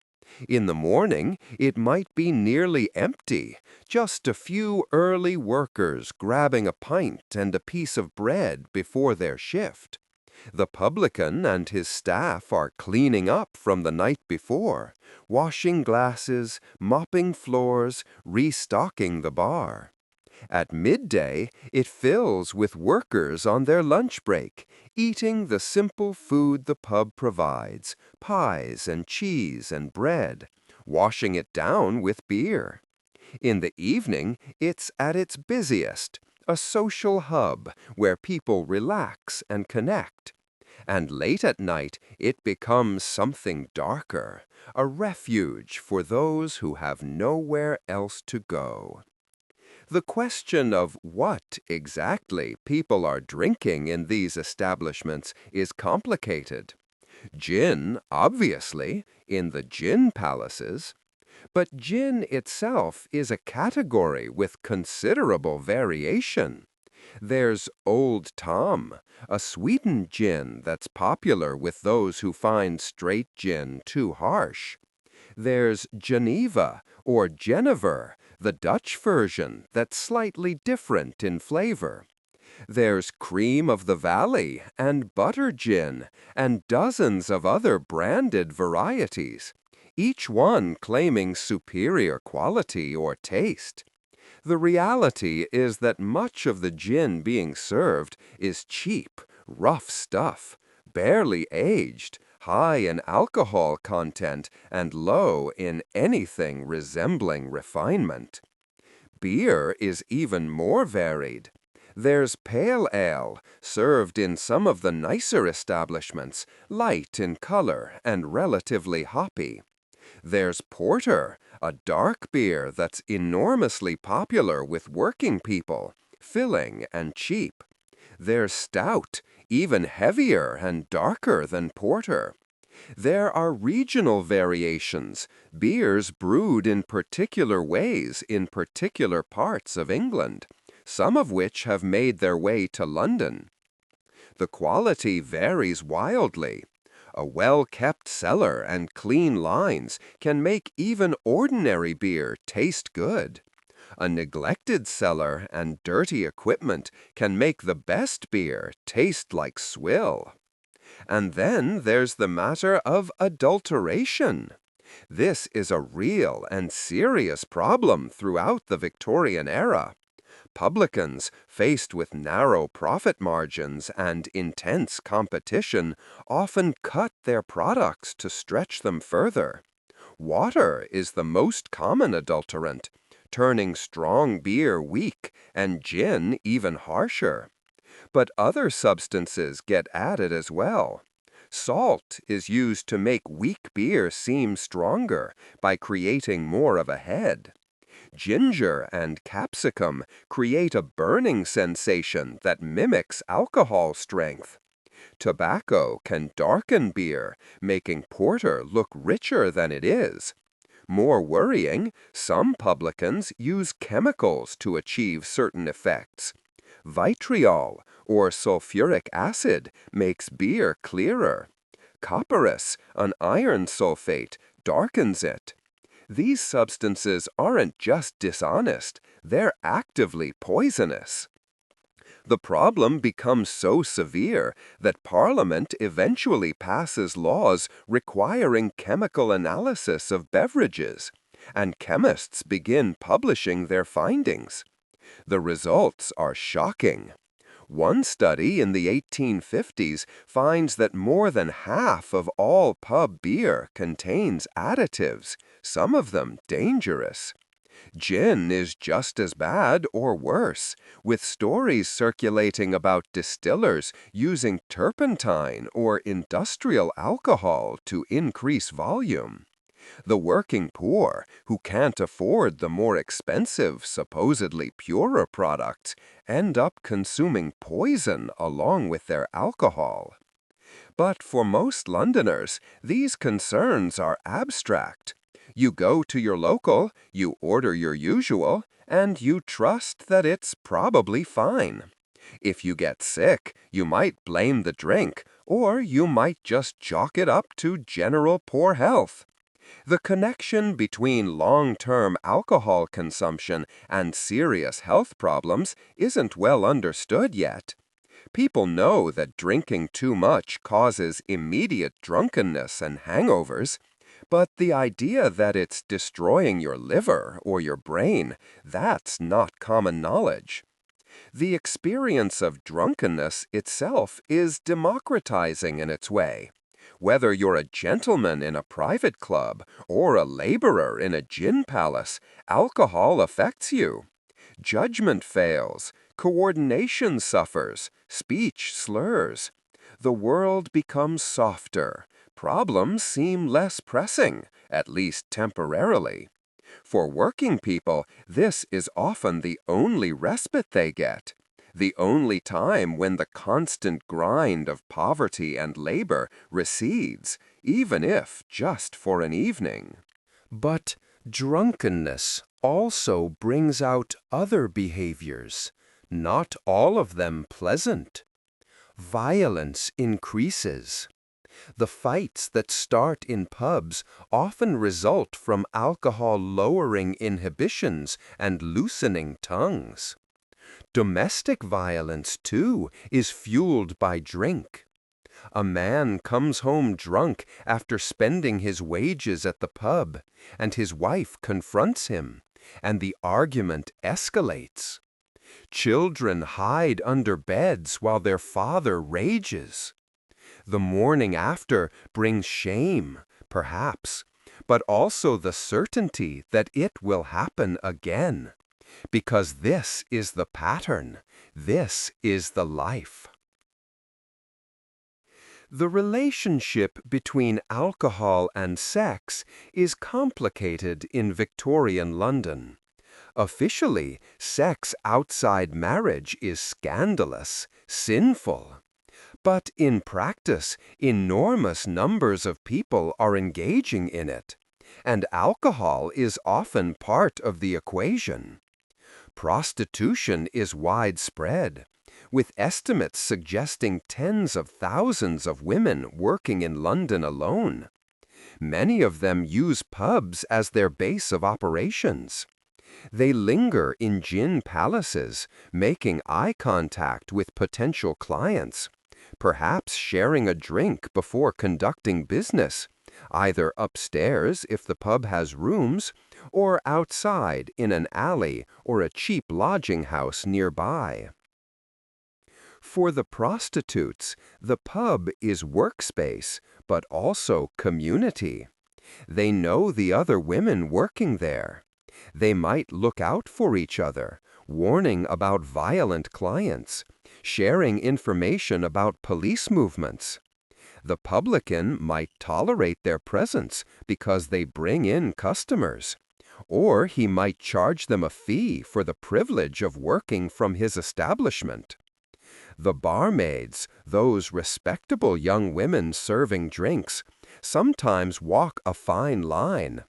Speaker 1: In the morning, it might be nearly empty, just a few early workers grabbing a pint and a piece of bread before their shift. The publican and his staff are cleaning up from the night before, washing glasses, mopping floors, restocking the bar. At midday, it fills with workers on their lunch break, eating the simple food the pub provides, pies and cheese and bread, washing it down with beer. In the evening, it's at its busiest, a social hub where people relax and connect. And late at night, it becomes something darker, a refuge for those who have nowhere else to go. The question of what exactly people are drinking in these establishments is complicated. Gin, obviously, in the gin palaces. But gin itself is a category with considerable variation. There's Old Tom, a sweetened gin that's popular with those who find straight gin too harsh. There's Geneva or Genever, the Dutch version that's slightly different in flavor. There's Cream of the Valley and Butter Gin and dozens of other branded varieties, each one claiming superior quality or taste. The reality is that much of the gin being served is cheap, rough stuff, barely aged, high in alcohol content, and low in anything resembling refinement. Beer is even more varied. There's pale ale, served in some of the nicer establishments, light in color and relatively hoppy. There's porter, a dark beer that's enormously popular with working people, filling and cheap. There's stout, even heavier and darker than porter. There are regional variations, beers brewed in particular ways in particular parts of England, some of which have made their way to London. The quality varies wildly. A well-kept cellar and clean lines can make even ordinary beer taste good. A neglected cellar and dirty equipment can make the best beer taste like swill. And then there's the matter of adulteration. This is a real and serious problem throughout the Victorian era. Publicans, faced with narrow profit margins and intense competition, often cut their products to stretch them further. Water is the most common adulterant, turning strong beer weak and gin even harsher. But other substances get added as well. Salt is used to make weak beer seem stronger by creating more of a head. Ginger and capsicum create a burning sensation that mimics alcohol strength. Tobacco can darken beer, making porter look richer than it is. More worrying, some publicans use chemicals to achieve certain effects. Vitriol, or sulfuric acid, makes beer clearer. Copperas, an iron sulfate, darkens it. These substances aren't just dishonest, they're actively poisonous. The problem becomes so severe that Parliament eventually passes laws requiring chemical analysis of beverages, and chemists begin publishing their findings. The results are shocking. One study in the 1850s finds that more than half of all pub beer contains additives, some of them dangerous. Gin is just as bad or worse, with stories circulating about distillers using turpentine or industrial alcohol to increase volume. The working poor, who can't afford the more expensive, supposedly purer products, end up consuming poison along with their alcohol. But for most Londoners, these concerns are abstract. You go to your local, you order your usual, and you trust that it's probably fine. If you get sick, you might blame the drink, or you might just chalk it up to general poor health. The connection between long-term alcohol consumption and serious health problems isn't well understood yet. People know that drinking too much causes immediate drunkenness and hangovers, but the idea that it's destroying your liver or your brain, that's not common knowledge. The experience of drunkenness itself is democratizing in its way. Whether you're a gentleman in a private club or a laborer in a gin palace, alcohol affects you. Judgment fails, coordination suffers, speech slurs. The world becomes softer. Problems seem less pressing, at least temporarily. For working people, this is often the only respite they get. The only time when the constant grind of poverty and labor recedes, even if just for an evening. But drunkenness also brings out other behaviors, not all of them pleasant. Violence increases. The fights that start in pubs often result from alcohol lowering inhibitions and loosening tongues. Domestic violence, too, is fueled by drink. A man comes home drunk after spending his wages at the pub, and his wife confronts him, and the argument escalates. Children hide under beds while their father rages. The morning after brings shame, perhaps, but also the certainty that it will happen again. Because this is the pattern, this is the life. The relationship between alcohol and sex is complicated in Victorian London. Officially, sex outside marriage is scandalous, sinful. But in practice, enormous numbers of people are engaging in it, and alcohol is often part of the equation. Prostitution is widespread, with estimates suggesting tens of thousands of women working in London alone. Many of them use pubs as their base of operations. They linger in gin palaces, making eye contact with potential clients, perhaps sharing a drink before conducting business, either upstairs if the pub has rooms, or outside in an alley or a cheap lodging house nearby. For the prostitutes, the pub is workspace, but also community. They know the other women working there. They might look out for each other, warning about violent clients, sharing information about police movements. The publican might tolerate their presence because they bring in customers, or he might charge them a fee for the privilege of working from his establishment. The barmaids, those respectable young women serving drinks, sometimes walk a fine line.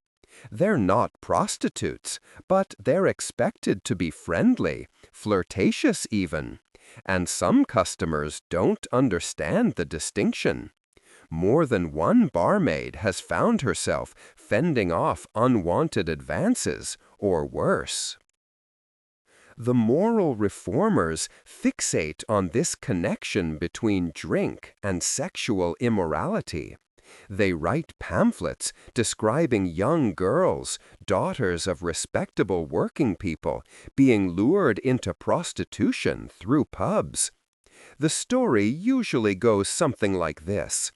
Speaker 1: They're not prostitutes, but they're expected to be friendly, flirtatious even, and some customers don't understand the distinction. More than one barmaid has found herself fending off unwanted advances, or worse. The moral reformers fixate on this connection between drink and sexual immorality. They write pamphlets describing young girls, daughters of respectable working people, being lured into prostitution through pubs. The story usually goes something like this.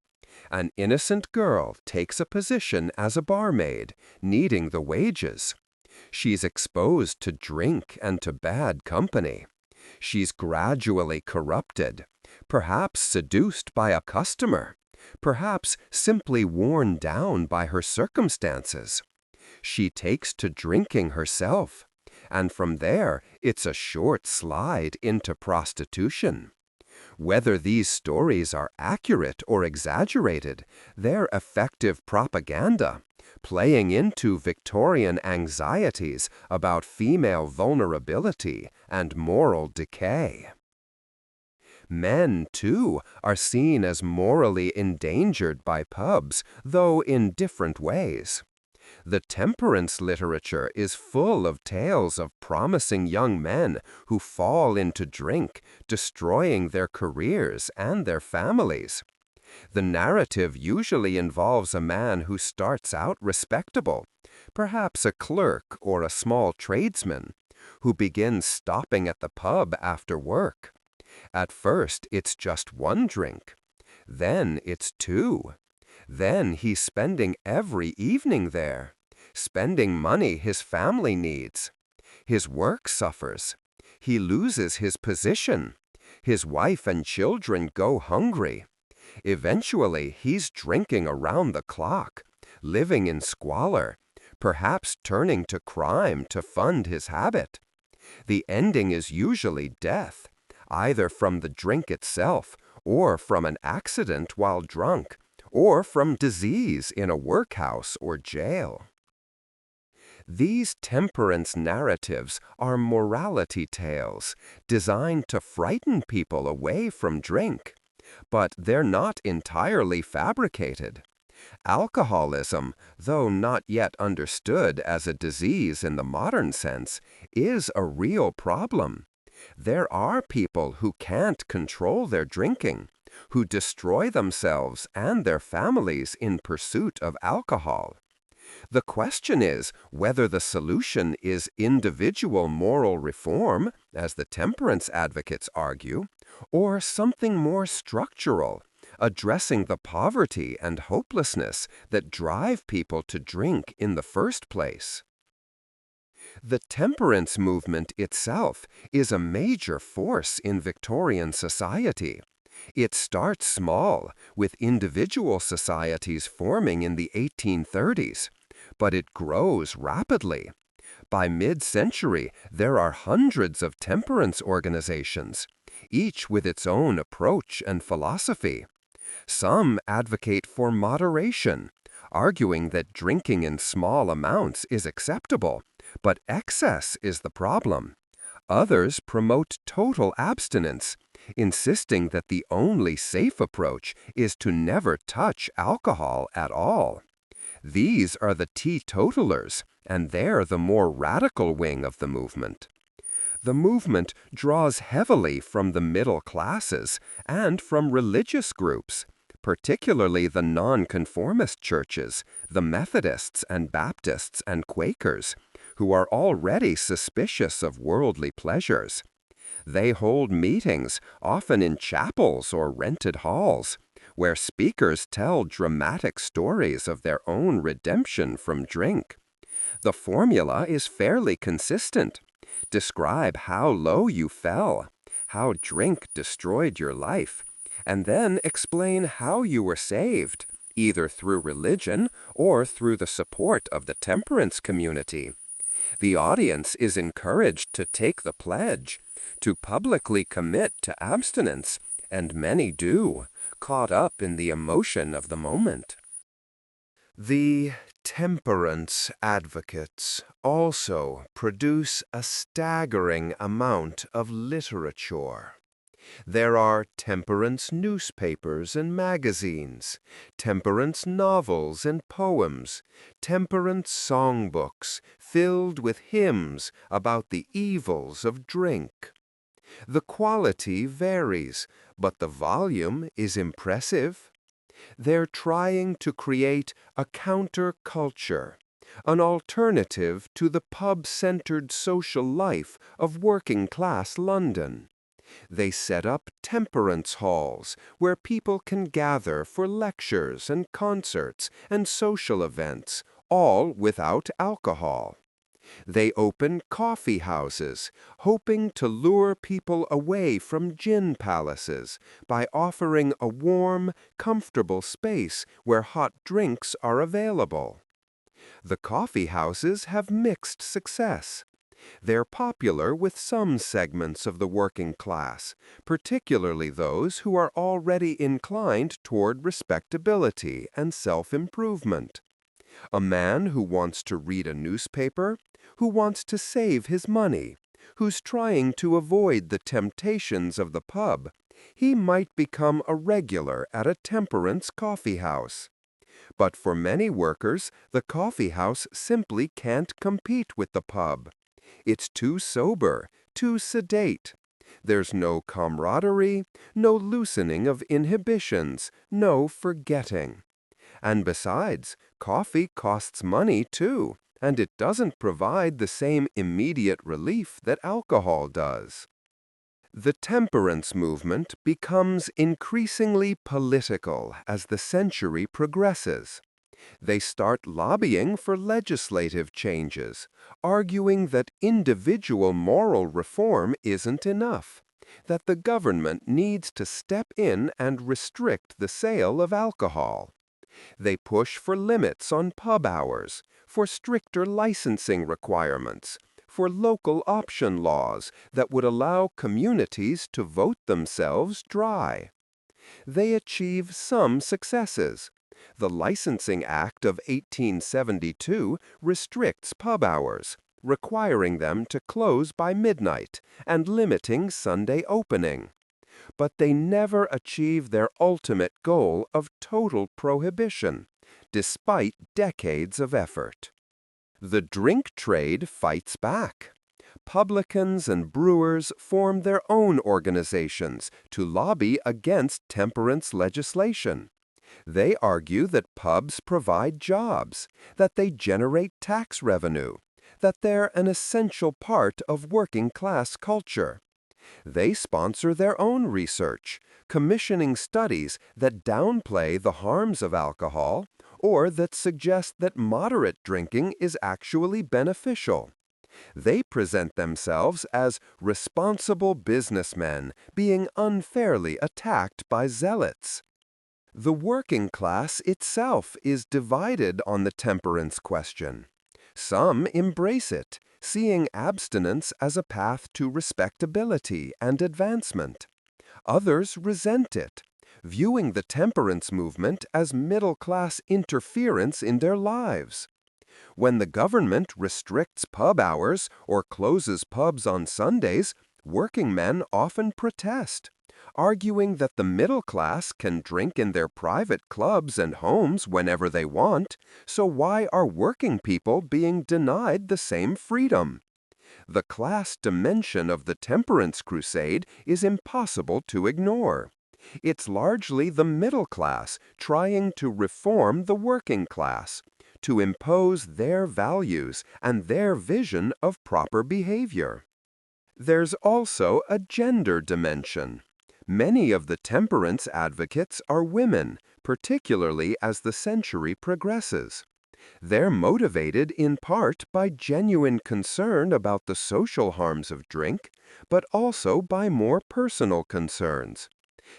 Speaker 1: An innocent girl takes a position as a barmaid, needing the wages. She's exposed to drink and to bad company. She's gradually corrupted, perhaps seduced by a customer, perhaps simply worn down by her circumstances. She takes to drinking herself, and from there it's a short slide into prostitution. Whether these stories are accurate or exaggerated, they're effective propaganda, playing into Victorian anxieties about female vulnerability and moral decay. Men, too, are seen as morally endangered by pubs, though in different ways. The temperance literature is full of tales of promising young men who fall into drink, destroying their careers and their families. The narrative usually involves a man who starts out respectable, perhaps a clerk or a small tradesman, who begins stopping at the pub after work. At first, it's just one drink. Then it's two. Then he's spending every evening there, spending money his family needs. His work suffers. He loses his position. His wife and children go hungry. Eventually, he's drinking around the clock, living in squalor, perhaps turning to crime to fund his habit. The ending is usually death, either from the drink itself, or from an accident while drunk, or from disease in a workhouse or jail. These temperance narratives are morality tales designed to frighten people away from drink. But they're not entirely fabricated. Alcoholism, though not yet understood as a disease in the modern sense, is a real problem. There are people who can't control their drinking, who destroy themselves and their families in pursuit of alcohol. The question is whether the solution is individual moral reform, as the temperance advocates argue, or something more structural, addressing the poverty and hopelessness that drive people to drink in the first place. The temperance movement itself is a major force in Victorian society. It starts small, with individual societies forming in the 1830s, but it grows rapidly. By mid-century, there are hundreds of temperance organizations, each with its own approach and philosophy. Some advocate for moderation, arguing that drinking in small amounts is acceptable, but excess is the problem. Others promote total abstinence, insisting that the only safe approach is to never touch alcohol at all. These are the teetotalers, and they're the more radical wing of the movement. The movement draws heavily from the middle classes and from religious groups, particularly the nonconformist churches, the Methodists and Baptists and Quakers, who are already suspicious of worldly pleasures. They hold meetings, often in chapels or rented halls, where speakers tell dramatic stories of their own redemption from drink. The formula is fairly consistent. Describe how low you fell, how drink destroyed your life, and then explain how you were saved, either through religion or through the support of the temperance community. The audience is encouraged to take the pledge, to publicly commit to abstinence, and many do, caught up in the emotion of the moment. The temperance advocates also produce a staggering amount of literature. There are temperance newspapers and magazines, temperance novels and poems, temperance songbooks filled with hymns about the evils of drink. The quality varies, but the volume is impressive. They're trying to create a counterculture, an alternative to the pub-centered social life of working-class London. They set up temperance halls where people can gather for lectures and concerts and social events, all without alcohol. They open coffee houses, hoping to lure people away from gin palaces by offering a warm, comfortable space where hot drinks are available. The coffee houses have mixed success. They're popular with some segments of the working class, particularly those who are already inclined toward respectability and self-improvement. A man who wants to read a newspaper, who wants to save his money, who's trying to avoid the temptations of the pub, he might become a regular at a temperance coffee house. But for many workers, the coffee house simply can't compete with the pub. It's too sober, too sedate. There's no camaraderie, no loosening of inhibitions, no forgetting. And besides, coffee costs money too, and it doesn't provide the same immediate relief that alcohol does. The temperance movement becomes increasingly political as the century progresses. They start lobbying for legislative changes, arguing that individual moral reform isn't enough, that the government needs to step in and restrict the sale of alcohol. They push for limits on pub hours, for stricter licensing requirements, for local option laws that would allow communities to vote themselves dry. They achieve some successes. The Licensing Act of 1872 restricts pub hours, requiring them to close by midnight and limiting Sunday opening. But they never achieve their ultimate goal of total prohibition, despite decades of effort. The drink trade fights back. Publicans and brewers form their own organizations to lobby against temperance legislation. They argue that pubs provide jobs, that they generate tax revenue, that they're an essential part of working-class culture. They sponsor their own research, commissioning studies that downplay the harms of alcohol or that suggest that moderate drinking is actually beneficial. They present themselves as responsible businessmen being unfairly attacked by zealots. The working class itself is divided on the temperance question. Some embrace it, seeing abstinence as a path to respectability and advancement. Others resent it, viewing the temperance movement as middle-class interference in their lives. When the government restricts pub hours or closes pubs on Sundays, working men often protest, arguing that the middle class can drink in their private clubs and homes whenever they want, so why are working people being denied the same freedom? The class dimension of the temperance crusade is impossible to ignore. It's largely the middle class trying to reform the working class, to impose their values and their vision of proper behavior. There's also a gender dimension. Many of the temperance advocates are women, particularly as the century progresses. They're motivated in part by genuine concern about the social harms of drink, but also by more personal concerns.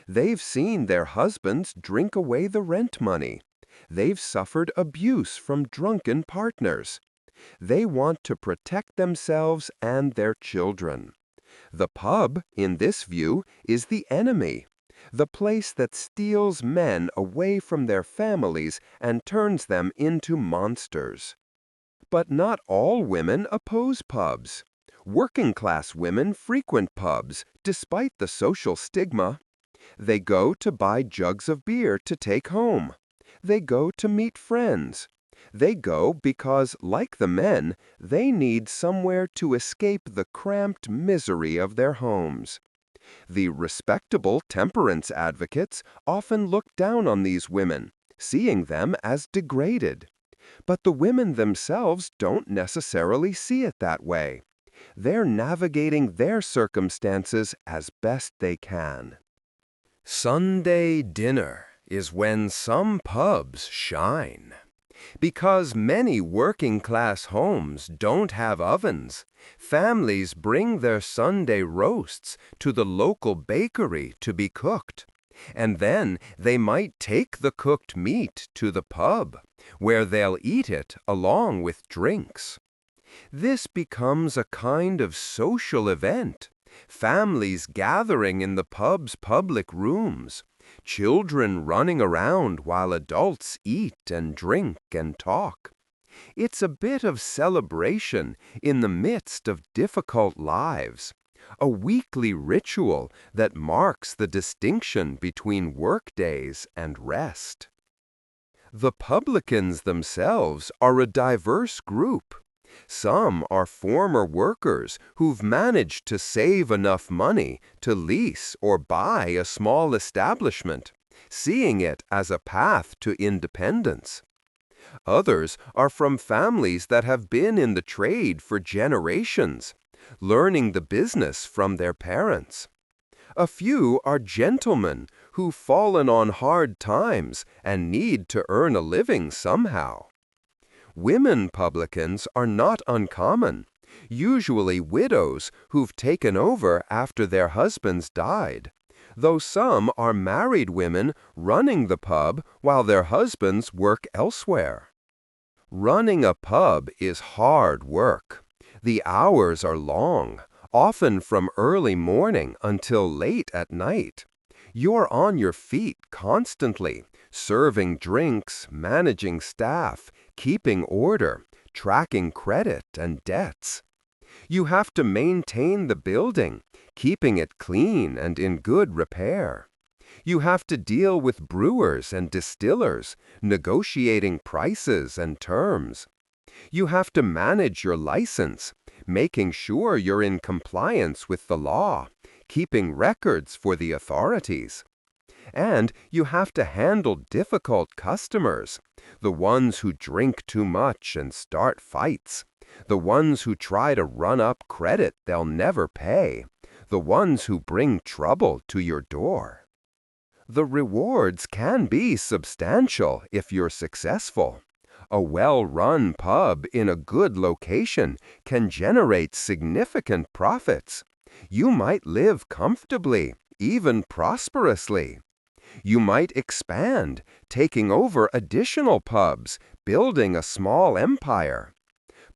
Speaker 1: They've seen their husbands drink away the rent money. They've suffered abuse from drunken partners. They want to protect themselves and their children. The pub, in this view, is the enemy, the place that steals men away from their families and turns them into monsters. But not all women oppose pubs. Working-class women frequent pubs, despite the social stigma. They go to buy jugs of beer to take home. They go to meet friends. They go because, like the men, they need somewhere to escape the cramped misery of their homes. The respectable temperance advocates often look down on these women, seeing them as degraded. But the women themselves don't necessarily see it that way. They're navigating their circumstances as best they can. Sunday dinner is when some pubs shine. Because many working-class homes don't have ovens, families bring their Sunday roasts to the local bakery to be cooked. And then they might take the cooked meat to the pub, where they'll eat it along with drinks. This becomes a kind of social event, families gathering in the pub's public rooms, children running around while adults eat and drink and talk. It's a bit of celebration in the midst of difficult lives, a weekly ritual that marks the distinction between work days and rest. The publicans themselves are a diverse group. Some are former workers who've managed to save enough money to lease or buy a small establishment, seeing it as a path to independence. Others are from families that have been in the trade for generations, learning the business from their parents. A few are gentlemen who've fallen on hard times and need to earn a living somehow. Women publicans are not uncommon, usually widows who've taken over after their husbands died, though some are married women running the pub while their husbands work elsewhere. Running a pub is hard work. The hours are long, often from early morning until late at night. You're on your feet constantly, serving drinks, managing staff, keeping order, tracking credit and debts. You have to maintain the building, keeping it clean and in good repair. You have to deal with brewers and distillers, negotiating prices and terms. You have to manage your license, making sure you're in compliance with the law, keeping records for the authorities. And you have to handle difficult customers, the ones who drink too much and start fights, the ones who try to run up credit they'll never pay, the ones who bring trouble to your door. The rewards can be substantial if you're successful. A well-run pub in a good location can generate significant profits. You might live comfortably, even prosperously. You might expand, taking over additional pubs, building a small empire.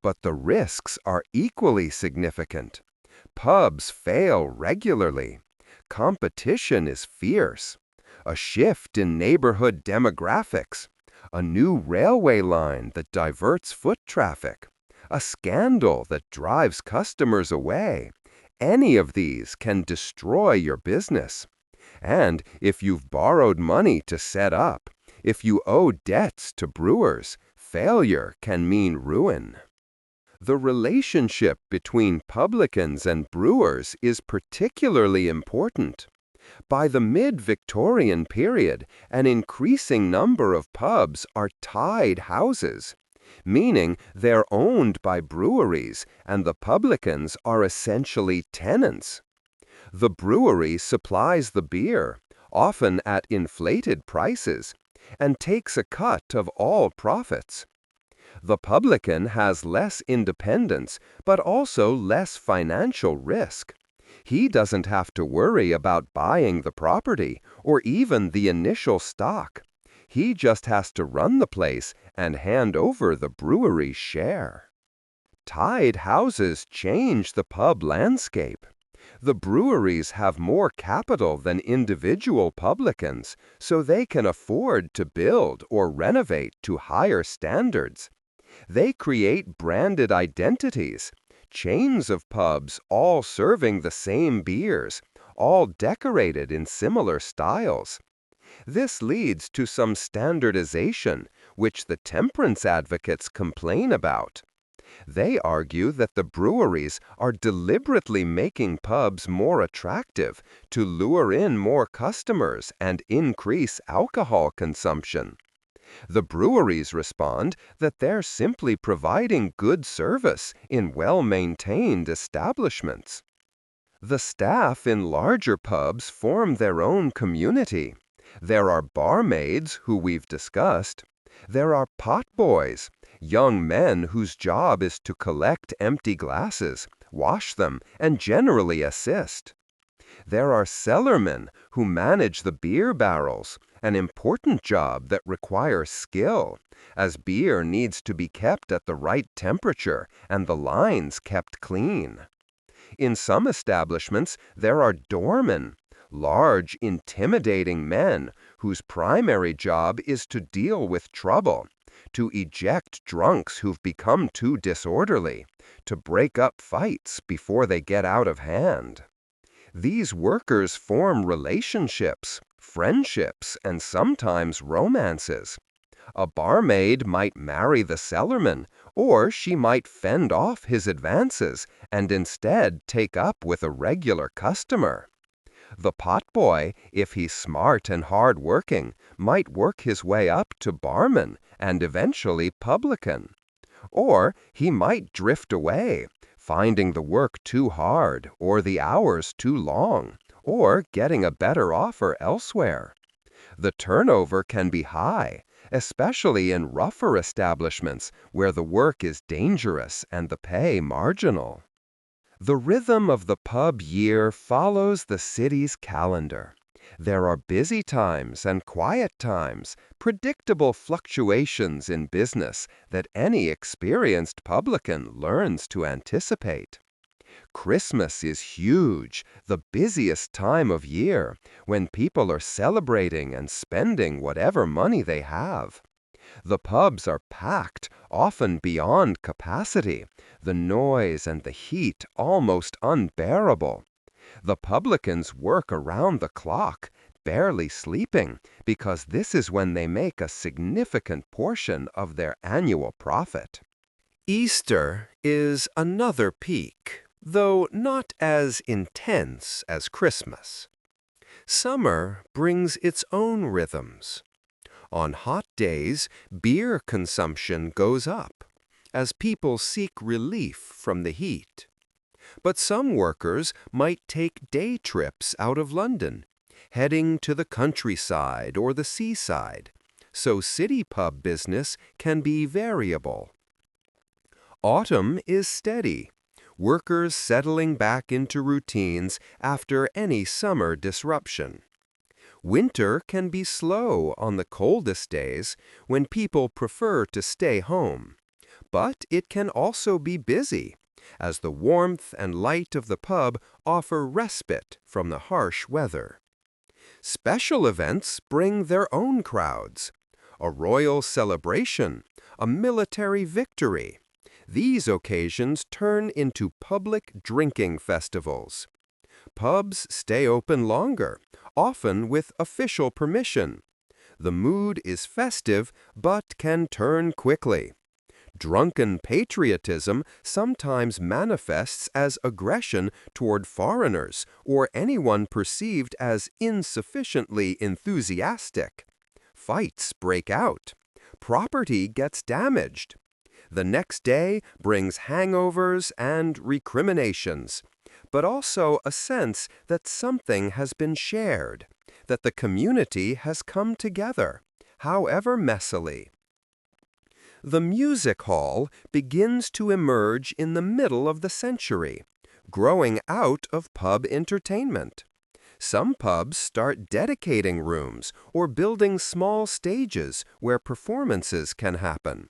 Speaker 1: But the risks are equally significant. Pubs fail regularly. Competition is fierce. A shift in neighborhood demographics. A new railway line that diverts foot traffic. A scandal that drives customers away. Any of these can destroy your business. And if you've borrowed money to set up, if you owe debts to brewers, failure can mean ruin. The relationship between publicans and brewers is particularly important. By the mid-Victorian period, an increasing number of pubs are tied houses, meaning they're owned by breweries and the publicans are essentially tenants. The brewery supplies the beer, often at inflated prices, and takes a cut of all profits. The publican has less independence, but also less financial risk. He doesn't have to worry about buying the property or even the initial stock. He just has to run the place and hand over the brewery's share. Tied houses change the pub landscape. The breweries have more capital than individual publicans, so they can afford to build or renovate to higher standards. They create branded identities, chains of pubs all serving the same beers, all decorated in similar styles. This leads to some standardization, which the temperance advocates complain about. They argue that the breweries are deliberately making pubs more attractive to lure in more customers and increase alcohol consumption. The breweries respond that they're simply providing good service in well-maintained establishments. The staff in larger pubs form their own community. There are barmaids, who we've discussed. There are potboys, young men whose job is to collect empty glasses, wash them, and generally assist. There are cellarmen who manage the beer barrels, an important job that requires skill, as beer needs to be kept at the right temperature and the lines kept clean. In some establishments, there are doormen, large, intimidating men whose primary job is to deal with trouble, to eject drunks who've become too disorderly, to break up fights before they get out of hand. These workers form relationships, friendships, and sometimes romances. A barmaid might marry the cellarman, or she might fend off his advances and instead take up with a regular customer. The potboy, if he's smart and hard-working, might work his way up to barman and eventually publican. Or he might drift away, finding the work too hard or the hours too long, or getting a better offer elsewhere. The turnover can be high, especially in rougher establishments where the work is dangerous and the pay marginal. The rhythm of the pub year follows the city's calendar. There are busy times and quiet times, predictable fluctuations in business that any experienced publican learns to anticipate. Christmas is huge, the busiest time of year, when people are celebrating and spending whatever money they have. The pubs are packed, often beyond capacity, the noise and the heat almost unbearable. The publicans work around the clock, barely sleeping, because this is when they make a significant portion of their annual profit. Easter is another peak, though not as intense as Christmas. Summer brings its own rhythms. On hot days, beer consumption goes up, as people seek relief from the heat. But some workers might take day trips out of London, heading to the countryside or the seaside, so city pub business can be variable. Autumn is steady, workers settling back into routines after any summer disruption. Winter can be slow on the coldest days when people prefer to stay home, but it can also be busy, as the warmth and light of the pub offer respite from the harsh weather. Special events bring their own crowds. A royal celebration, a military victory. These occasions turn into public drinking festivals. Pubs stay open longer, often with official permission. The mood is festive, but can turn quickly. Drunken patriotism sometimes manifests as aggression toward foreigners or anyone perceived as insufficiently enthusiastic. Fights break out. Property gets damaged. The next day brings hangovers and recriminations, but also a sense that something has been shared, that the community has come together, however messily. The music hall begins to emerge in the middle of the century, growing out of pub entertainment. Some pubs start dedicating rooms or building small stages where performances can happen.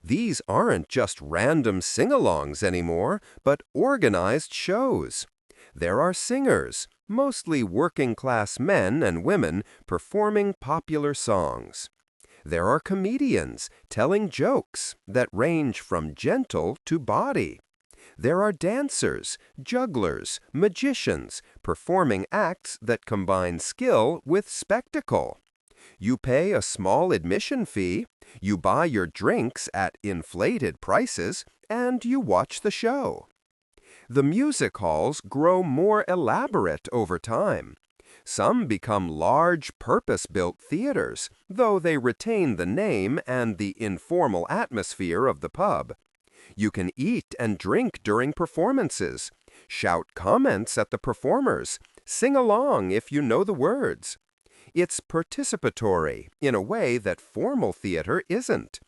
Speaker 1: These aren't just random sing-alongs anymore, but organized shows. There are singers, mostly working-class men and women, performing popular songs. There are comedians telling jokes that range from gentle to bawdy. There are dancers, jugglers, magicians, performing acts that combine skill with spectacle. You pay a small admission fee, you buy your drinks at inflated prices, and you watch the show. The music halls grow more elaborate over time. Some become large, purpose-built theaters, though they retain the name and the informal atmosphere of the pub. You can eat and drink during performances, shout comments at the performers, sing along if you know the words. It's participatory in a way that formal theater isn't.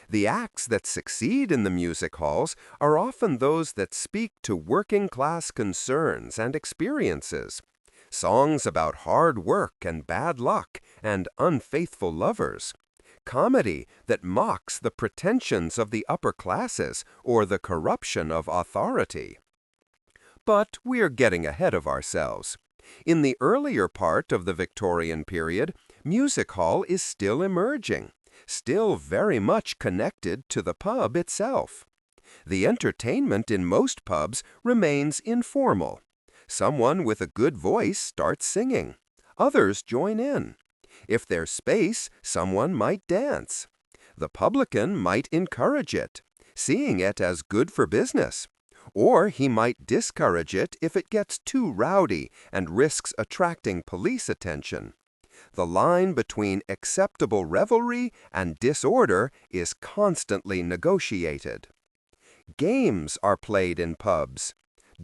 Speaker 1: The acts that succeed in the music halls are often those that speak to working-class concerns and experiences. Songs about hard work and bad luck and unfaithful lovers. Comedy that mocks the pretensions of the upper classes or the corruption of authority. But we're getting ahead of ourselves. In the earlier part of the Victorian period, music hall is still emerging, still very much connected to the pub itself. The entertainment in most pubs remains informal. Someone with a good voice starts singing. Others join in. If there's space, someone might dance. The publican might encourage it, seeing it as good for business. Or he might discourage it if it gets too rowdy and risks attracting police attention. The line between acceptable revelry and disorder is constantly negotiated. Games are played in pubs.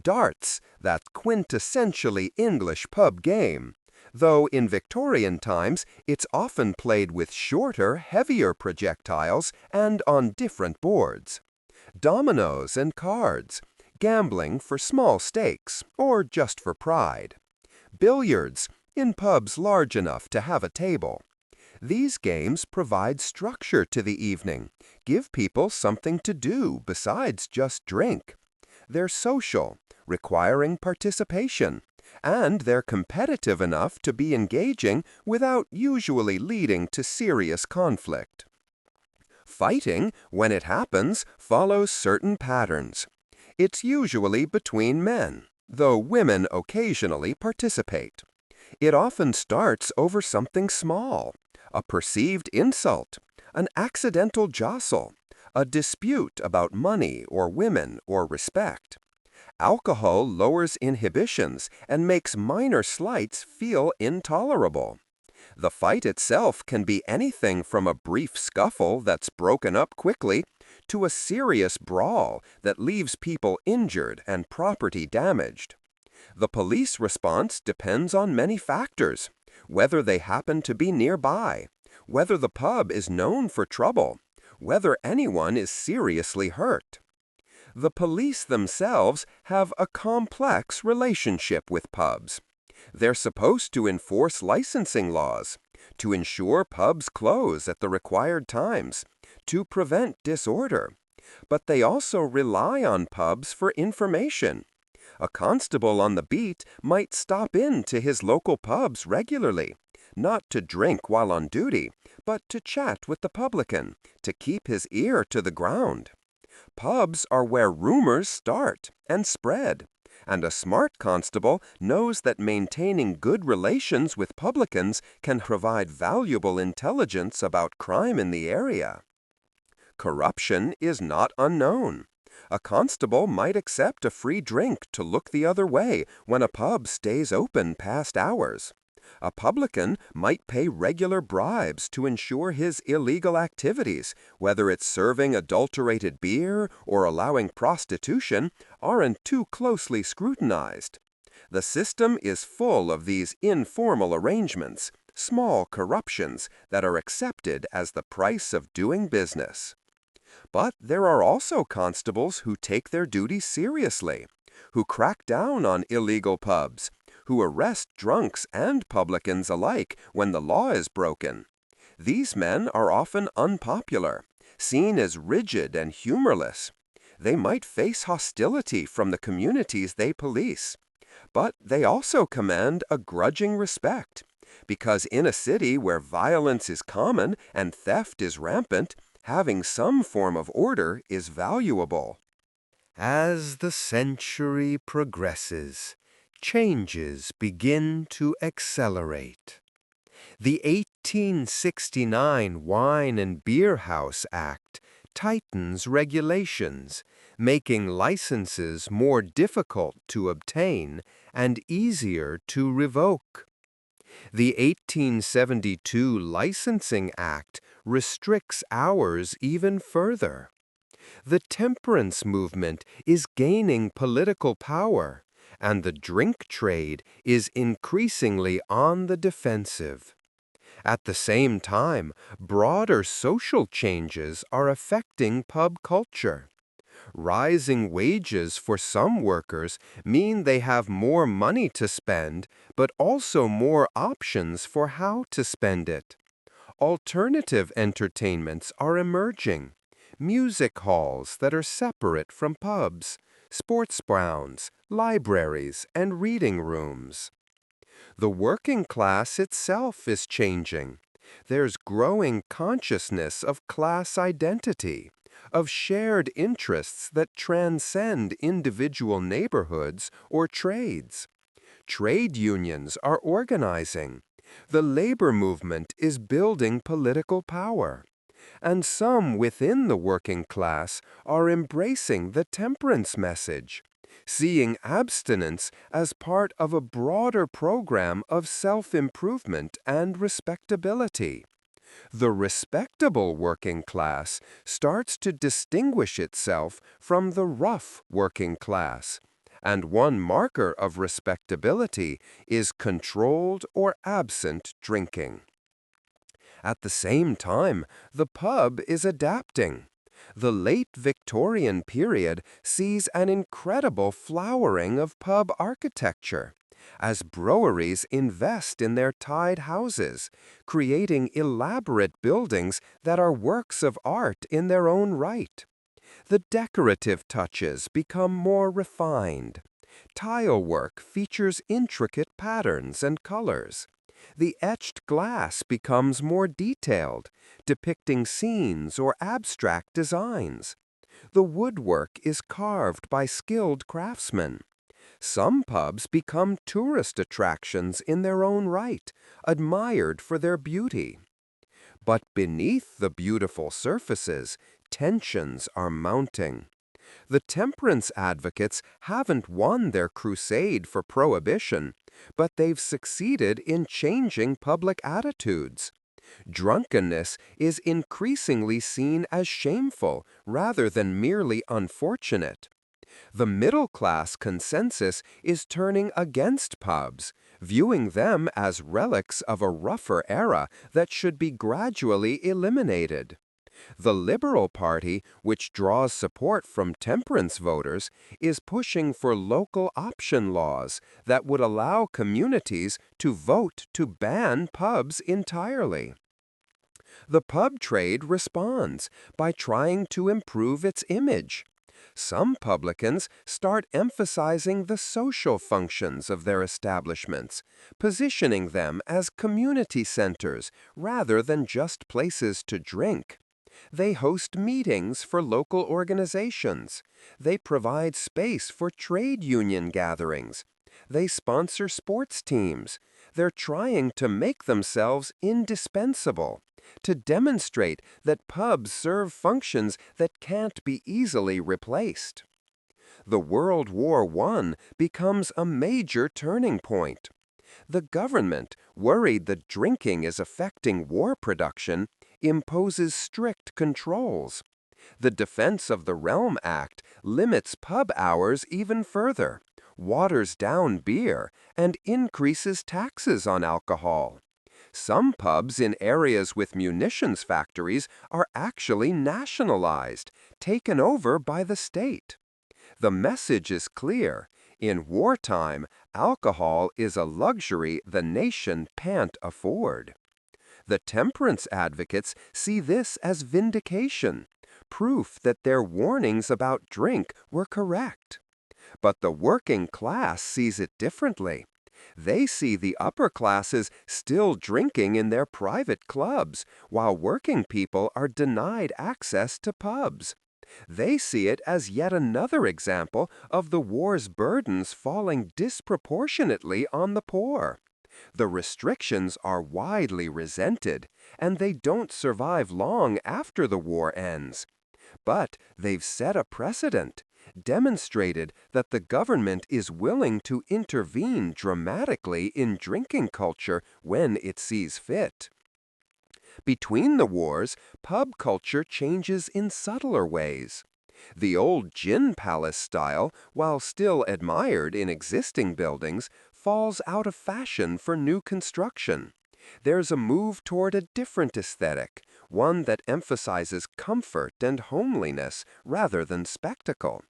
Speaker 1: Darts, that quintessentially English pub game, though in Victorian times it's often played with shorter, heavier projectiles and on different boards. Dominoes and cards, gambling for small stakes or just for pride. Billiards, in pubs large enough to have a table. These games provide structure to the evening, give people something to do besides just drink. They're social, requiring participation, and they're competitive enough to be engaging without usually leading to serious conflict. Fighting, when it happens, follows certain patterns. It's usually between men, though women occasionally participate. It often starts over something small, a perceived insult, an accidental jostle, a dispute about money or women or respect. Alcohol lowers inhibitions and makes minor slights feel intolerable. The fight itself can be anything from a brief scuffle that's broken up quickly to a serious brawl that leaves people injured and property damaged. The police response depends on many factors, whether they happen to be nearby, whether the pub is known for trouble, whether anyone is seriously hurt. The police themselves have a complex relationship with pubs. They're supposed to enforce licensing laws, to ensure pubs close at the required times, to prevent disorder. But they also rely on pubs for information. A constable on the beat might stop in to his local pubs regularly, not to drink while on duty, but to chat with the publican, to keep his ear to the ground. Pubs are where rumors start and spread. And a smart constable knows that maintaining good relations with publicans can provide valuable intelligence about crime in the area. Corruption is not unknown. A constable might accept a free drink to look the other way when a pub stays open past hours. A publican might pay regular bribes to ensure his illegal activities, whether it's serving adulterated beer or allowing prostitution, aren't too closely scrutinized. The system is full of these informal arrangements, small corruptions that are accepted as the price of doing business. But there are also constables who take their duties seriously, who crack down on illegal pubs, who arrest drunks and publicans alike when the law is broken. These men are often unpopular, seen as rigid and humorless. They might face hostility from the communities they police, but they also command a grudging respect, because in a city where violence is common and theft is rampant, having some form of order is valuable. As the century progresses, changes begin to accelerate. The 1869 Wine and Beer House Act tightens regulations, making licenses more difficult to obtain and easier to revoke. The 1872 Licensing Act restricts hours even further. The temperance movement is gaining political power, and the drink trade is increasingly on the defensive. At the same time, broader social changes are affecting pub culture. Rising wages for some workers mean they have more money to spend, but also more options for how to spend it. Alternative entertainments are emerging. Music halls that are separate from pubs, sports grounds, libraries, and reading rooms. The working class itself is changing. There's growing consciousness of class identity, of shared interests that transcend individual neighborhoods or trades. Trade unions are organizing. The labor movement is building political power. And some within the working class are embracing the temperance message, seeing abstinence as part of a broader program of self-improvement and respectability. The respectable working class starts to distinguish itself from the rough working class, and one marker of respectability is controlled or absent drinking. At the same time, the pub is adapting. The late Victorian period sees an incredible flowering of pub architecture, as breweries invest in their tied houses, creating elaborate buildings that are works of art in their own right. The decorative touches become more refined. Tile work features intricate patterns and colors. The etched glass becomes more detailed, depicting scenes or abstract designs. The woodwork is carved by skilled craftsmen. Some pubs become tourist attractions in their own right, admired for their beauty. But beneath the beautiful surfaces, tensions are mounting. The temperance advocates haven't won their crusade for prohibition, but they've succeeded in changing public attitudes. Drunkenness is increasingly seen as shameful rather than merely unfortunate. The middle-class consensus is turning against pubs, viewing them as relics of a rougher era that should be gradually eliminated. The Liberal Party, which draws support from temperance voters, is pushing for local option laws that would allow communities to vote to ban pubs entirely. The pub trade responds by trying to improve its image. Some publicans start emphasizing the social functions of their establishments, positioning them as community centers rather than just places to drink. They host meetings for local organizations. They provide space for trade union gatherings. They sponsor sports teams. They're trying to make themselves indispensable, to demonstrate that pubs serve functions that can't be easily replaced. The World War I becomes a major turning point. The government, worried that drinking is affecting war production, imposes strict controls. The Defense of the Realm Act limits pub hours even further, waters down beer, and increases taxes on alcohol. Some pubs in areas with munitions factories are actually nationalized, taken over by the state. The message is clear. In wartime, alcohol is a luxury the nation can't afford. The temperance advocates see this as vindication, proof that their warnings about drink were correct. But the working class sees it differently. They see the upper classes still drinking in their private clubs, while working people are denied access to pubs. They see it as yet another example of the war's burdens falling disproportionately on the poor. The restrictions are widely resented, and they don't survive long after the war ends. But they've set a precedent, demonstrated that the government is willing to intervene dramatically in drinking culture when it sees fit. Between the wars, pub culture changes in subtler ways. The old gin palace style, while still admired in existing buildings, falls out of fashion for new construction. There's a move toward a different aesthetic, one that emphasizes comfort and homeliness rather than spectacle.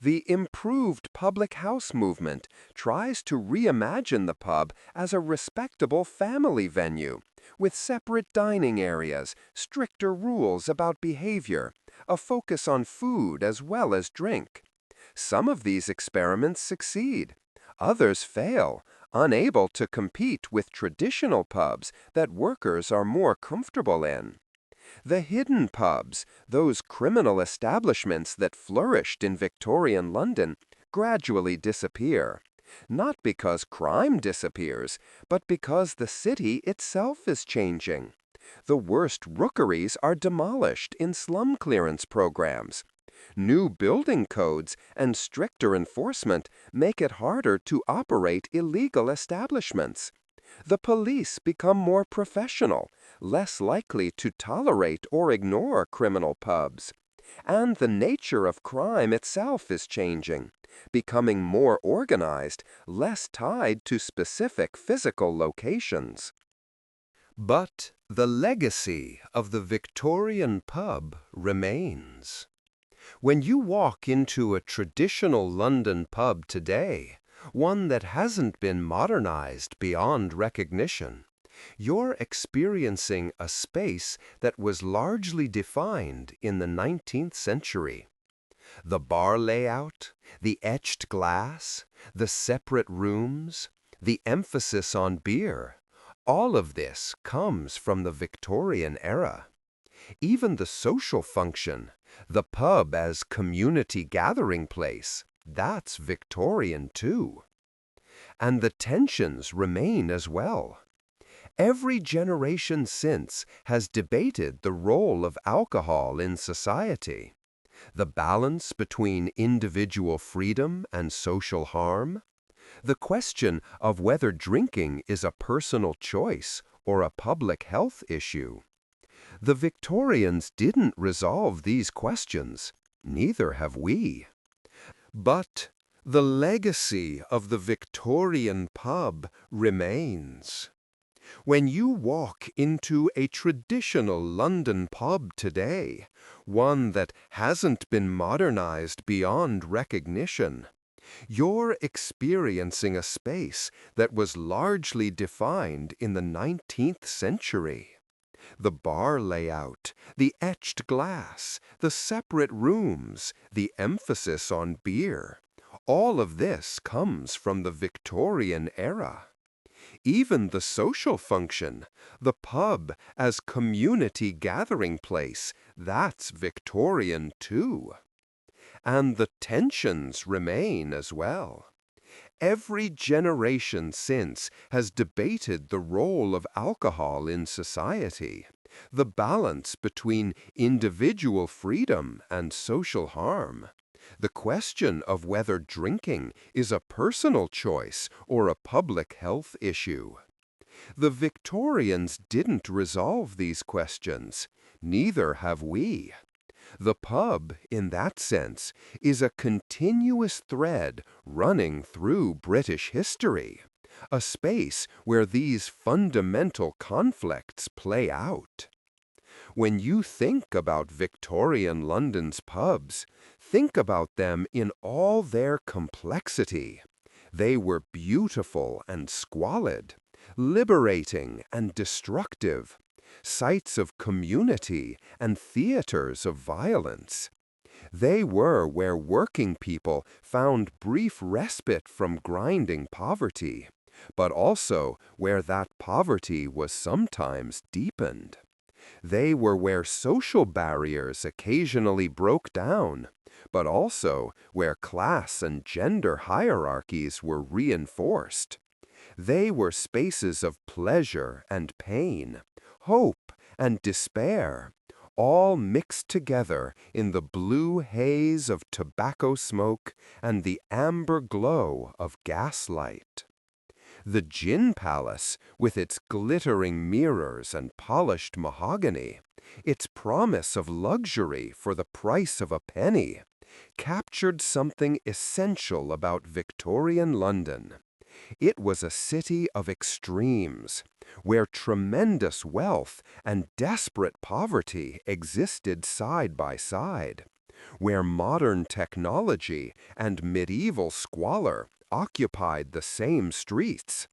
Speaker 1: The improved public house movement tries to reimagine the pub as a respectable family venue, with separate dining areas, stricter rules about behavior, a focus on food as well as drink. Some of these experiments succeed. Others fail, unable to compete with traditional pubs that workers are more comfortable in. The hidden pubs, those criminal establishments that flourished in Victorian London, gradually disappear. Not because crime disappears, but because the city itself is changing. The worst rookeries are demolished in slum clearance programs. New building codes and stricter enforcement make it harder to operate illegal establishments. The police become more professional, less likely to tolerate or ignore criminal pubs. And the nature of crime itself is changing, becoming more organized, less tied to specific physical locations. But the legacy of the Victorian pub remains. When you walk into a traditional London pub today, one that hasn't been modernized beyond recognition, you're experiencing a space that was largely defined in the 19th century. The bar layout, the etched glass, the separate rooms, the emphasis on beer, all of this comes from the Victorian era. Even the social function, the pub as community gathering place, that's Victorian too. And the tensions remain as well. Every generation since has debated the role of alcohol in society, the balance between individual freedom and social harm, the question of whether drinking is a personal choice or a public health issue. The Victorians didn't resolve these questions, neither have we. But the legacy of the Victorian pub remains. When you walk into a traditional London pub today, one that hasn't been modernized beyond recognition, you're experiencing a space that was largely defined in the 19th century. The bar layout, the etched glass, the separate rooms, the emphasis on beer, all of this comes from the Victorian era. Even the social function, the pub as community gathering place, that's Victorian too. And the tensions remain as well. Every generation since has debated the role of alcohol in society, the balance between individual freedom and social harm, the question of whether drinking is a personal choice or a public health issue. The Victorians didn't resolve these questions, neither have we. The pub, in that sense, is a continuous thread running through British history, a space where these fundamental conflicts play out. When you think about Victorian London's pubs, think about them in all their complexity. They were beautiful and squalid, liberating and destructive, sites of community and theaters of violence. They were where working people found brief respite from grinding poverty, but also where that poverty was sometimes deepened. They were where social barriers occasionally broke down, but also where class and gender hierarchies were reinforced. They were spaces of pleasure and pain, hope and despair, all mixed together in the blue haze of tobacco smoke and the amber glow of gaslight. The Gin Palace, with its glittering mirrors and polished mahogany, its promise of luxury for the price of a penny, captured something essential about Victorian London. It was a city of extremes, where tremendous wealth and desperate poverty existed side by side, where modern technology and medieval squalor occupied the same streets,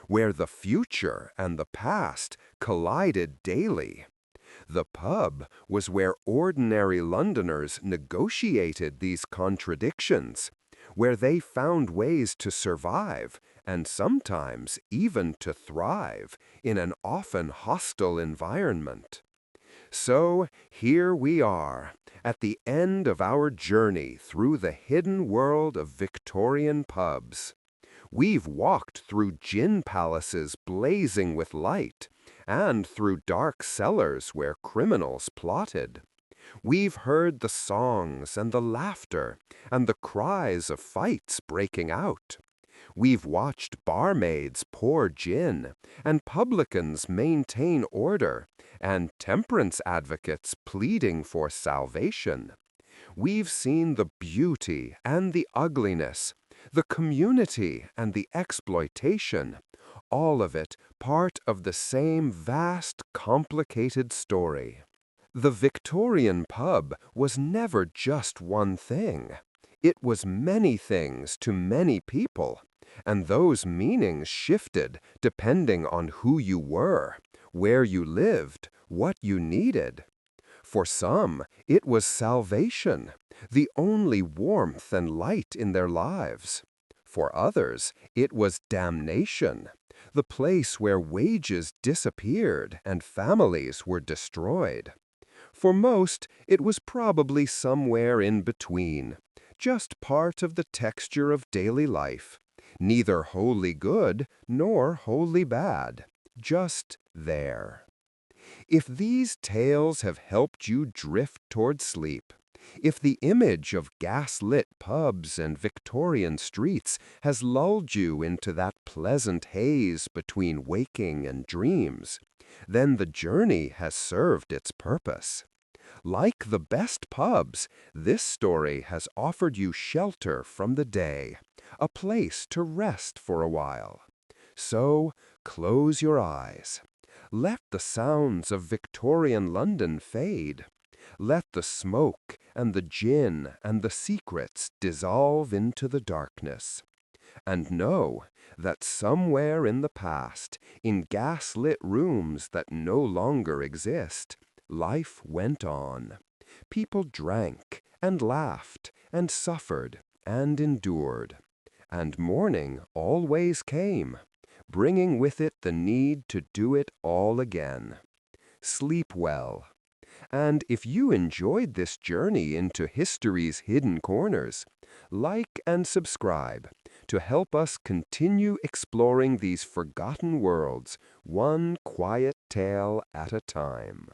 Speaker 1: where the future and the past collided daily. The pub was where ordinary Londoners negotiated these contradictions, where they found ways to survive and sometimes even to thrive in an often hostile environment. So here we are, at the end of our journey through the hidden world of Victorian pubs. We've walked through gin palaces blazing with light, and through dark cellars where criminals plotted. We've heard the songs and the laughter and the cries of fights breaking out. We've watched barmaids pour gin, and publicans maintain order, and temperance advocates pleading for salvation. We've seen the beauty and the ugliness, the community and the exploitation, all of it part of the same vast, complicated story. The Victorian pub was never just one thing. It was many things to many people, and those meanings shifted depending on who you were, where you lived, what you needed. For some, it was salvation, the only warmth and light in their lives. For others, it was damnation, the place where wages disappeared and families were destroyed. For most, it was probably somewhere in between, just part of the texture of daily life, neither wholly good nor wholly bad, just there. If these tales have helped you drift toward sleep, if the image of gas-lit pubs and Victorian streets has lulled you into that pleasant haze between waking and dreams, then the journey has served its purpose. Like the best pubs, this story has offered you shelter from the day, a place to rest for a while. So, close your eyes. Let the sounds of Victorian London fade. Let the smoke and the gin and the secrets dissolve into the darkness. And know that somewhere in the past, in gas-lit rooms that no longer exist, life went on. People drank and laughed and suffered and endured. And morning always came. bringing with it the need to do it all again. Sleep well. And if you enjoyed this journey into history's hidden corners, like and subscribe to help us continue exploring these forgotten worlds, one quiet tale at a time.